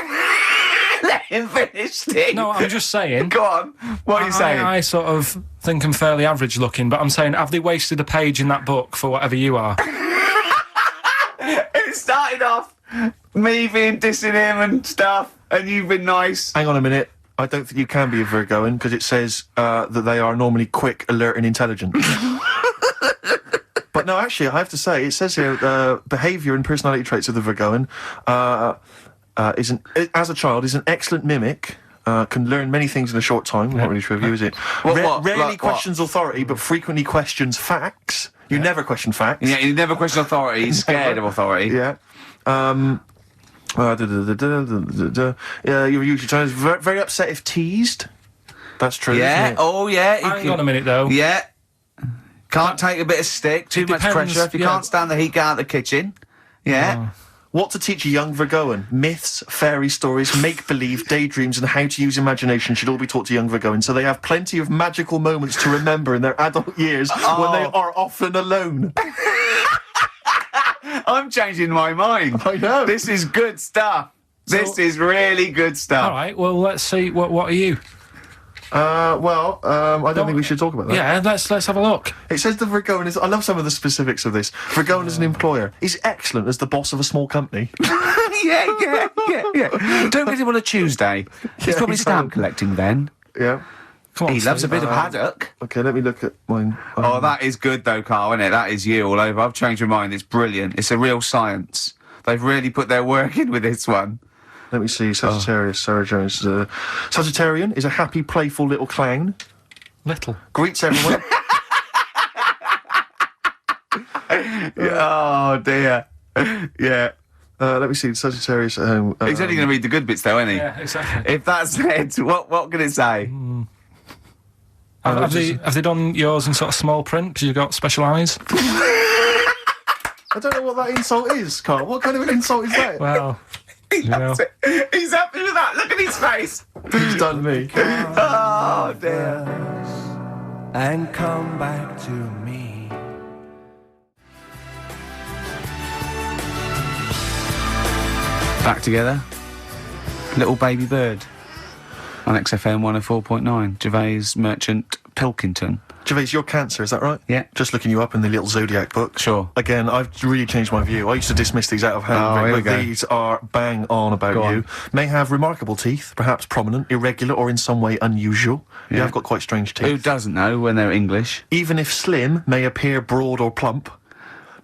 Let him finish, Steve. No, I'm just saying. Go on. What are you saying? I sort of think I'm fairly average looking, but I'm saying, have they wasted a page in that book for whatever you are? It started off me being dissing him and stuff, and you've been nice. Hang on a minute. I don't think you can be a Virgoan because it says that they are normally quick, alert, and intelligent. But no, actually, I have to say, it says here, behaviour and personality traits of the Virgoan as a child, is an excellent mimic, can learn many things in a short time. Not really sure of you, is it? What? Rarely Like what? questions authority, but frequently questions facts. You never question facts. Yeah, he never questions authority. He's scared of authority. Yeah. You're usually trying to very upset if teased. That's true. Yeah. Isn't it? Oh, yeah. Hang on a minute, though. Yeah. Can't take a bit of stick. Too much depends, pressure. If you yeah. can't stand the heat, get out of the kitchen. Yeah. What to teach a young Virgoan? Myths, fairy stories, make-believe, daydreams, and how to use imagination should all be taught to young Virgoans, so they have plenty of magical moments to remember in their adult years when they are often alone. I'm changing my mind. I know. This is good stuff. This is really good stuff. All right, well, let's see. What are you? I don't think we should talk about that. Yeah, let's have a look. It says the Virgoan is... I love some of the specifics of this. Virgoan as an employer is excellent as the boss of a small company. yeah. Don't get him on a Tuesday. He's probably stamp collecting then. Yeah. Come on, He loves a Steve. bit of haddock. Okay, let me look at mine. Oh, that is good though, Carl, isn't it? That is you all over. I've changed my mind. It's brilliant. It's a real science. They've really put their work in with this one. Let me see. Sagittarius, Sarah Jones. Sagittarian is a happy, playful little clown. Little. Greets everyone. Oh dear. Yeah. Let me see. Sagittarius. He's only going to read the good bits, though, isn't he? Yeah, exactly. If that's it, what can it say? Have they done yours in sort of small print because you've got special eyes? I don't know what that insult is, Carl. What kind of an insult is that? Well, He's happy with that. Look at his face. He's done me. Oh dear. And come back to me. Back together. Little Baby Bird. On XFM 104.9. Gervais, Merchant, Pilkington. Gervais, you're Cancer, is that right? Yeah. Just looking you up in the little zodiac book. Sure. Again, I've really changed my view. I used to dismiss these out of hand, Oh, here we but go. these are bang on about Go you. on. May have remarkable teeth, perhaps prominent, irregular, or in some way unusual. You Yeah. have got quite strange teeth. Who doesn't know when they're English? Even if slim, may appear broad or plump.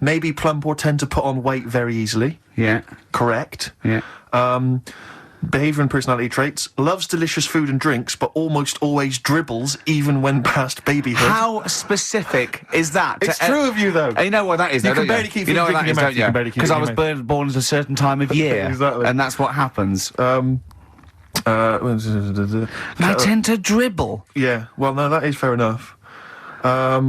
May be plump or tend to put on weight very easily. Yeah. Correct. Yeah. Behaviour and personality traits. Loves delicious food and drinks, but almost always dribbles, even when past babyhood. How specific is that? It's true of you, though. You know what that is, You though, can don't barely keep you know food what that in is, your mouth, don't you you? can barely keep Because it I in was your born at a certain time of year. Exactly. And that's what happens. I I tend to dribble. Yeah, well, no, that is fair enough. I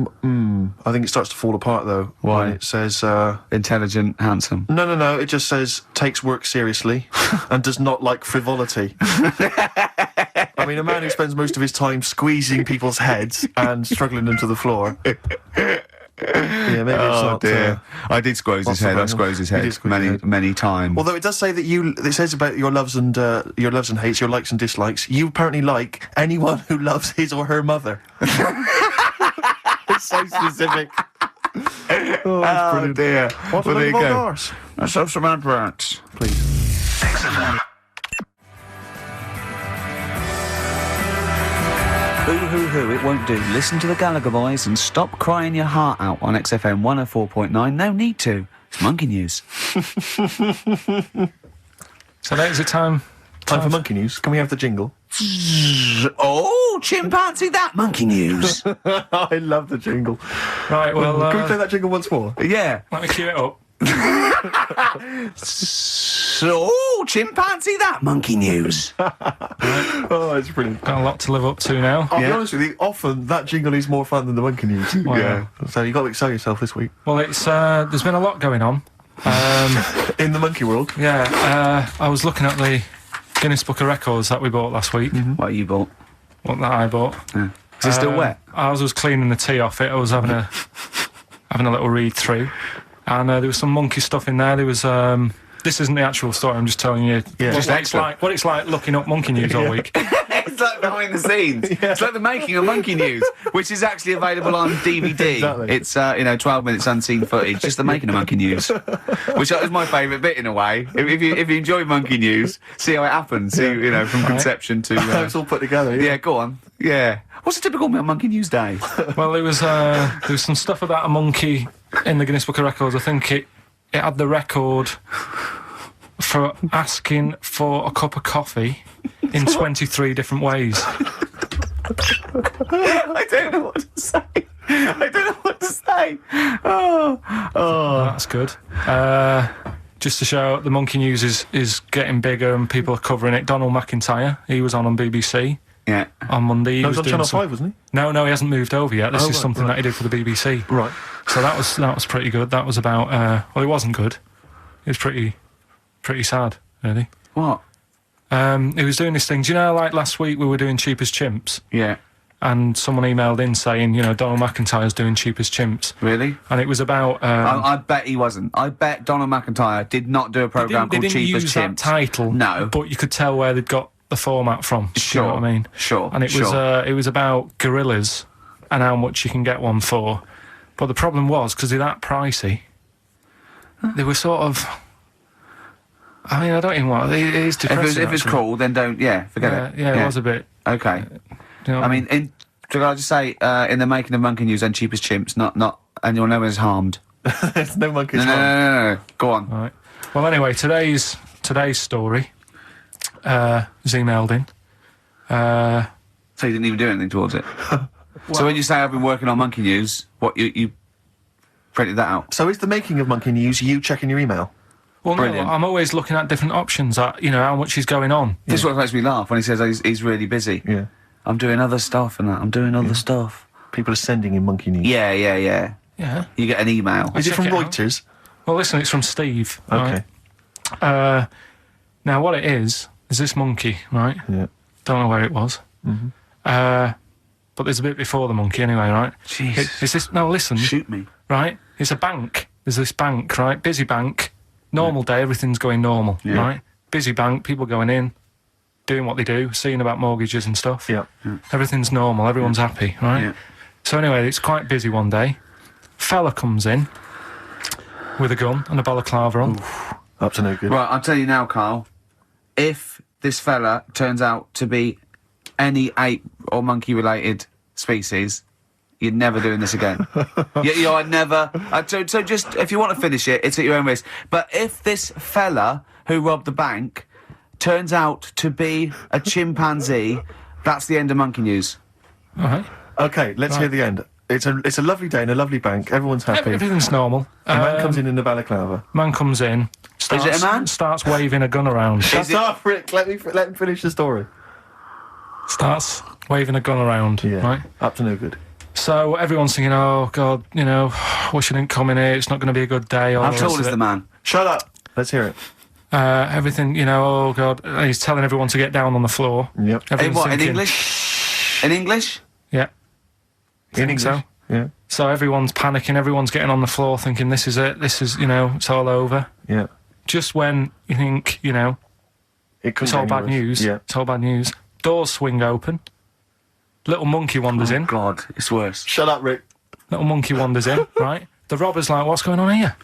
think it starts to fall apart, though. Why? When it says, Intelligent, handsome. no, it just says, takes work seriously and does not like frivolity. I mean, a man who spends most of his time squeezing people's heads and struggling them to the floor. Yeah, maybe it's not... dear. I did squoze his head. I squoze his You head did squeeze his head. many times. Although it does say that it says about your loves and hates, your likes and dislikes. You apparently like anyone who loves his or her mother. It's so specific. Oh, that's brilliant. Dear. What Well, a there you load of go. vulgars. Let's have some adverts. Please. Boo hoo hoo, it won't do. Listen to the Gallagher Boys and stop crying your heart out on XFM 104.9. No need to. It's monkey news. So that is it time. Time for monkey news. Can we have the jingle? Oh, chimpanzee that monkey news. I love the jingle. Right, well, Can we play that jingle once more? Yeah. let me cue it up. So, chimpanzee that monkey news. Oh, it's brilliant. Got a lot to live up to now. I'll be Yeah. honest with you, often that jingle is more fun than the monkey news. Wow. Yeah. So you've got to excel yourself this week. Well, it's there's been a lot going on. In the monkey world. Yeah, I was looking at the Guinness Book of Records that we bought last week. What you bought? What that I bought. Yeah. Is it still wet? As I was cleaning the tea off it, I was having a little read through, and there was some monkey stuff in there. There was this isn't the actual story. I'm just telling you Just what it's like looking up monkey news all week. It's like behind the scenes. It's like the making of Monkey News, which is actually available on DVD. Exactly. It's 12 minutes unseen footage, just the making of Monkey News, which is my favourite bit in a way. If you enjoy Monkey News, see how it happens. See, from conception to. It's all put together. Yeah, go on. Yeah. What's a typical Monkey News day? Well, there was some stuff about a monkey in the Guinness Book of Records. I think it had the record for asking for a cup of coffee in 23 different ways. I don't know what to say. I don't know what to say. Oh. That's good. Just to show the monkey news is getting bigger and people are covering it. Donald McIntyre, he was on BBC Yeah. on Monday. He was on doing Channel some- 5, wasn't No, he hasn't moved over yet. This Oh, is right, something right. that he did for the BBC. he? Right. So that was pretty good. That was about well, it wasn't good. It was pretty sad, really. What? He was doing this thing. Do you know, like last week we were doing Cheap as Chimps, Yeah. and someone emailed in saying, Donald McIntyre's doing Cheap as Chimps, Really? and it was about. I bet he wasn't. I bet Donald McIntyre did not do a programme they called didn't Cheap as use that Chimps. title, No. but you could tell where they'd got the format from. Do you know what I mean? Sure. And it was about gorillas and how much you can get one for. But the problem was, because they're that pricey, they were sort of. I mean, I don't even want. It is depressing. If it's actually. cruel, then don't. Yeah, forget it. Yeah, it was a bit. Okay. You know what I mean, did I just say in the making of Monkey News and Cheap as Chimps, not, and you'll know when it's harmed. There's no monkey's No. harm. Go on. Right. Well, anyway, today's story has emailed in. So you didn't even do anything towards it? So when you say I've been working on Monkey News, what, you printed that out? So is the making of Monkey News you checking your email? Well, Brilliant. no, I'm always looking at different options, how much is going on. This is what makes me laugh when he says he's really busy. Yeah. I'm doing other stuff and that. I'm doing other stuff. People are sending in Monkey News. Yeah. Yeah. You get an email. Is it check from it out. Reuters? Well, listen, it's from Steve. Okay. Right? Now, what it is this monkey, right? Yeah. Don't know where it was. Mm-hmm. But there's a bit before the monkey anyway, right? Jeez. Is this... No, listen. Shoot me. Right? It's a bank. There's this bank, right? Busy bank. Normal day, everything's going normal, right? Busy bank, people going in, doing what they do, seeing about mortgages and stuff. Yeah. Everything's normal, everyone's happy, right? Yeah. So anyway, it's quite busy one day. Fella comes in with a gun and a balaclava on. Up to no good. Right, I'll tell you now, Carl. If this fella turns out to be any ape or monkey-related species, you're never doing this again. You're never... So just, if you want to finish it, it's at your own risk. But if this fella who robbed the bank turns out to be a chimpanzee, that's the end of Monkey News. All right. Okay, let's hear the end. It's a lovely day in a lovely bank. Everyone's happy. Everything's normal. A man comes in the balaclava. Man comes in. Starts, it a man? Starts waving a gun around. Shut up, Rick. Let him finish the story. Starts waving a gun around. Yeah. Right? Up to no good. So everyone's thinking, oh, God, wish I didn't come in here. It's not going to be a good day. How tall is the man? Shut up. Let's hear it. Everything, oh, God. And he's telling everyone to get down on the floor. Yep. In Everyone's what, in thinking- English? In English? Yeah. In Think English. so. Yeah. So everyone's panicking. Everyone's getting on the floor thinking, this is it. This is, it's all over. Yeah. Just when you think, It couldn't it's get all any bad worse. news. Yeah. It's all bad news. Doors swing open. Little monkey wanders in. God, it's worse. Shut up, Rick. Little monkey wanders in, right? The robber's like, what's going on here?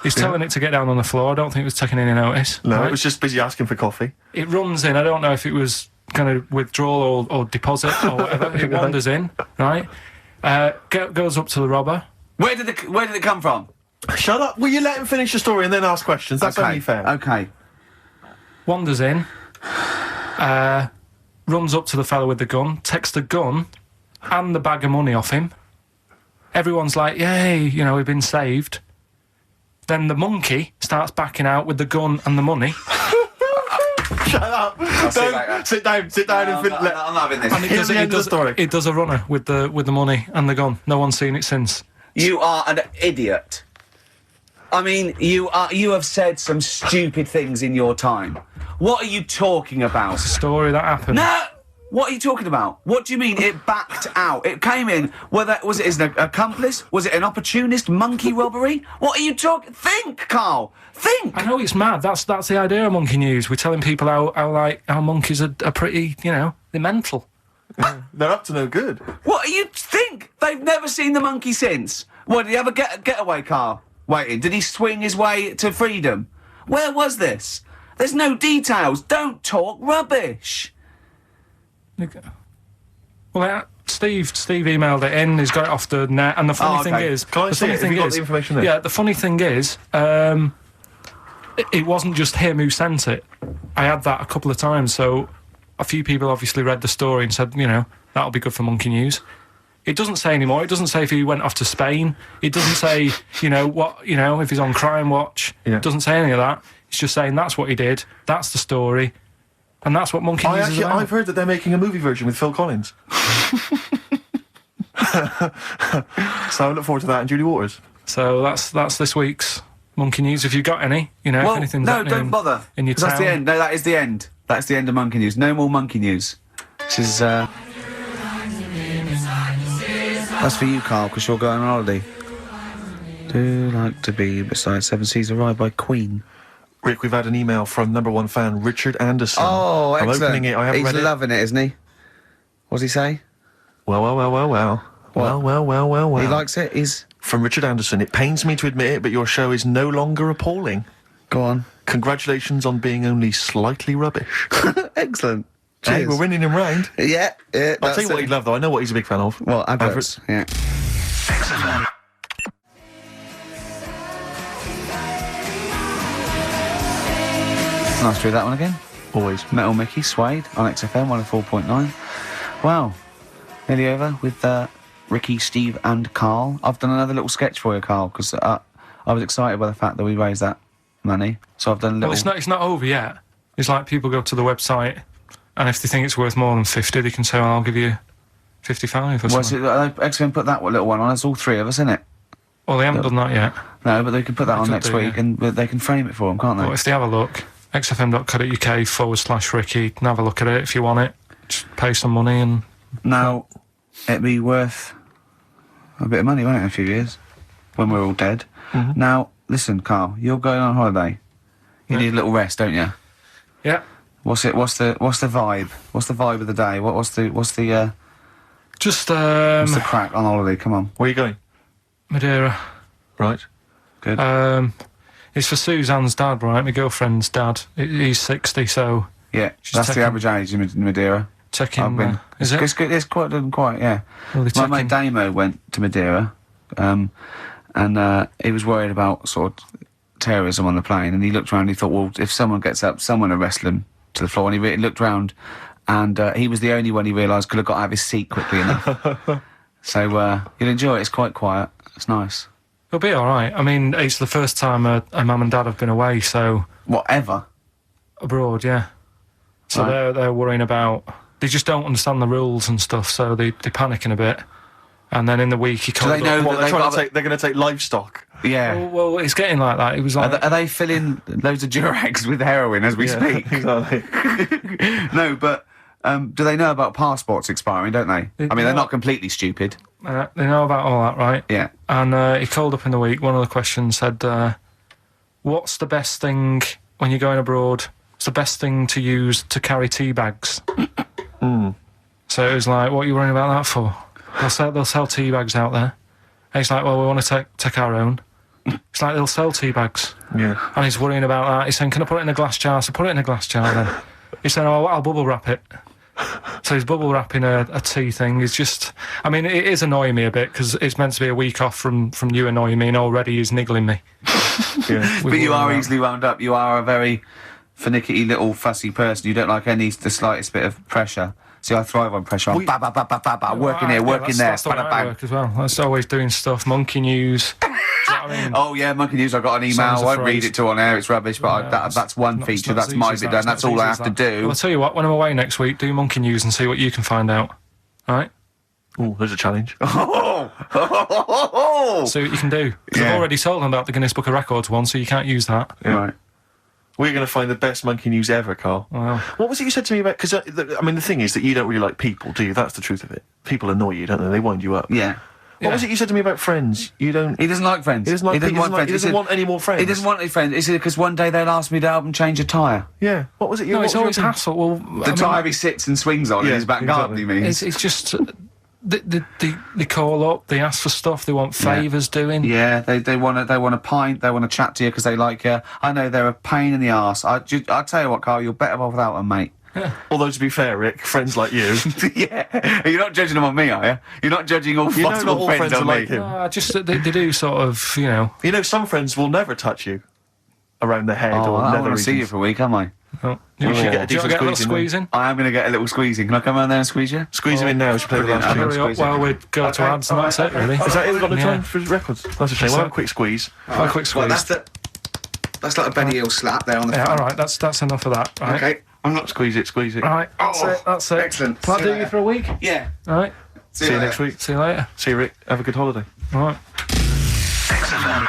He's telling it to get down on the floor. I don't think it was taking any notice. No, right? it was just busy asking for coffee. It runs in. I don't know if it was kind of withdrawal or deposit or whatever. It wanders in, right? Goes up to the robber. Where did it come from? Shut up. Will you let him finish the story and then ask questions? That's only fair. Okay. Wanders in. Runs up to the fella with the gun. Takes the gun and the bag of money off him. Everyone's like, yay, we've been saved. Then the monkey starts backing out with the gun and the money. Shut up. see you later. Sit down I'm not having this. And Here's the end of the story. It does a runner with the money and the gun. No one's seen it since. You are an idiot. I mean, you have said some stupid things in your time. What are you talking about? Story that happened. No! What are you talking about? What do you mean it backed out? It came in, was it an accomplice? Was it an opportunist monkey robbery? What are you talking? Think, Carl! Think! I know it's mad. That's the idea of Monkey News. We're telling people how monkeys are pretty, they're mental. They're up to no good. What do you think? They've never seen the monkey since. What, did he have a getaway car waiting? Did he swing his way to freedom? Where was this? There's no details. Don't talk rubbish. Well, Steve emailed it in. He's got it off the net. And the funny thing is, Can I the see funny it? Have thing you got is, the information there? yeah, the funny thing is, it wasn't just him who sent it. I had that a couple of times. So a few people obviously read the story and said, that'll be good for Monkey News. It doesn't say anymore. It doesn't say if he went off to Spain. It doesn't say, if he's on Crime Watch. Yeah. It doesn't say any of that. It's just saying that's what he did. That's the story. And that's what Monkey News is about. I've heard that they're making a movie version with Phil Collins. So I look forward to that and Julie Waters. So that's this week's Monkey News. If you've got any, if anything's no, happening don't bother. in your town. That's the end. No, that is the end. That's the end of Monkey News. No more Monkey News. This is, that's for you, Carl, because you're going on holiday. Do you like to be beside Seven Seas Arrived by Queen? Rick, we've had an email from #1 fan Richard Anderson. Oh, excellent. I'm opening it. I haven't He's read it. loving it, isn't he? What does he say? Well. Well. He likes it? He's... From Richard Anderson, it pains me to admit it, but your show is no longer appalling. Go on. Congratulations on being only slightly rubbish. Excellent. Hey, Cheers. we're winning him round. Yeah. I'll tell you what he'd love, though. I know what he's a big fan of. Well, adverts. Yeah. Nice to do that one again. Always. Metal Mickey, Suede on XFM 104.9. Wow. Nearly over with Ricky, Steve and Karl. I've done another little sketch for you, Karl, because I was excited by the fact that we raised that money. So I've done a little... Well, it's not over yet. It's like people go to the website, and if they think it's worth more than 50, they can say, well, I'll give you 55 or something. XFM put that little one on. It's all three of us, isn't it? Well, they haven't done that yet. No, but they can put that on next week, and they can frame it for them, can't they? Well, if they have a look, xfm.co.uk/Ricky, can have a look at it if you want it. Just pay some money and... Now, it'd be worth a bit of money, won't it, in a few years, when we're all dead. Mm-hmm. Now, listen, Karl, you're going on holiday. You need a little rest, don't you? Yeah. What's the vibe? What's the vibe of the day? What's the crack on holiday? Come on. Where are you going? Madeira. Right. Good. It's for Suzanne's dad, right? My girlfriend's dad. He's 60, so... Yeah, she's that's the taking- average age in Madeira. Taking... Is it? It's good. It's quite, yeah. Well, My they're mate Damo went to Madeira, and he was worried about sort of terrorism on the plane, and he looked around and he thought, well, if someone gets up, someone will wrestle him to the floor, and he looked round, and he was the only one he realised could have got out of his seat quickly enough. So you'll enjoy it. It's quite quiet. It's nice. It'll be all right. I mean, it's the first time a mum and dad have been away, so... Whatever. Abroad, yeah. So Right. they're worrying about... They just don't understand the rules and stuff, so they're panicking a bit. And then in the week he called they know up... that They're going to take livestock. Yeah. Well, it's getting like that. It was like... Are they filling loads of Durags with heroin as we speak? Exactly. No, but do they know about passports expiring, don't they? I mean, they're not completely stupid. they know about all that, right? Yeah. And he called up in the week, one of the questions said, what's the best thing, when you're going abroad, what's the best thing to use to carry tea bags? So it was like, what are you worrying about that for? They'll sell tea bags out there. And he's like, well, we want to take our own. It's like, they'll sell tea bags. Yeah. And he's worrying about that. He's saying, can I put it in a glass jar? So put it in a glass jar then. He's saying, oh, I'll bubble wrap it. So he's bubble wrapping a tea thing. It's just, I mean, it is annoying me a bit because it's meant to be a week off from you annoying me, and already he's niggling me. Yeah. But you are easily wound up. You are a very finicky little fussy person. You don't like the slightest bit of pressure. See, I thrive on pressure. I'm working here, working there. That's the way I Bang. work as well. That's always doing stuff. Monkey news. Do you know what I mean? Oh yeah, Monkey News. I got an email. Sounds I won't a read phrase. it to on air. It's rubbish. But Yeah, that's one It's feature. not That's as my easy bit as done. that. That's It's not all I as have easy to as that. do. Well, I'll tell you what. When I'm away next week, do Monkey News and see what you can find out. All right? Oh, there's a challenge. See what you can do. 'Cause Yeah. I've already told them about the Guinness Book of Records one, so you can't use that. Right. We're going to find the best monkey news ever, Karl. Wow. What was it you said to me about... Because, I mean, the thing is that you don't really like people, do you? That's the truth of it. People annoy you, don't they? They wind you up. Yeah. What was it you said to me about friends? You don't... He doesn't like friends. He doesn't like want friends. He doesn't want any more friends. He doesn't want any friends. Is it because one day they'll ask me to help him change a tyre? Yeah. What was it? No, what it's was always your thing? hassle. Well, The tyre he sits and swings on in Yeah, his back garden, he means. It's just... They call up, they ask for stuff, they want favours doing. Yeah, they want a pint, they want to chat to you because they like you. I know they're a pain in the arse. I'll tell you what, Karl, you're better off without them, mate. Although, to be fair, Rick, friends like you... Yeah, you're not judging them on me, are you? You're not judging all You know possible not all friends friends on are me. like him. Just that they do sort of, you know... You know, some friends will never touch you around the head Oh, or I nether want to see you regions. for a week, am I? Oh, You should get a do you decent get a little squeeze in squeeze in? I am going to get a little squeezing. Can I come around there and squeeze you? Squeeze him in now. We should play the last Brilliant. tune. Hurry up while we go to ads and that's it, really. Is that it? We've got no Yeah. time for records. That's a shame. We'll have a quick squeeze. A quick squeeze. Well, that's like a Benny Hill slap there on the Yeah, front. all right, that's enough of that. Right? Okay. I'm not... Squeeze it, squeeze it. Right, that's Oh, it, that's it. excellent. Will that See do you you later. for a week? Yeah. All right, See you next week. see you later. See you, Rick. Have a good holiday. All right. XFM.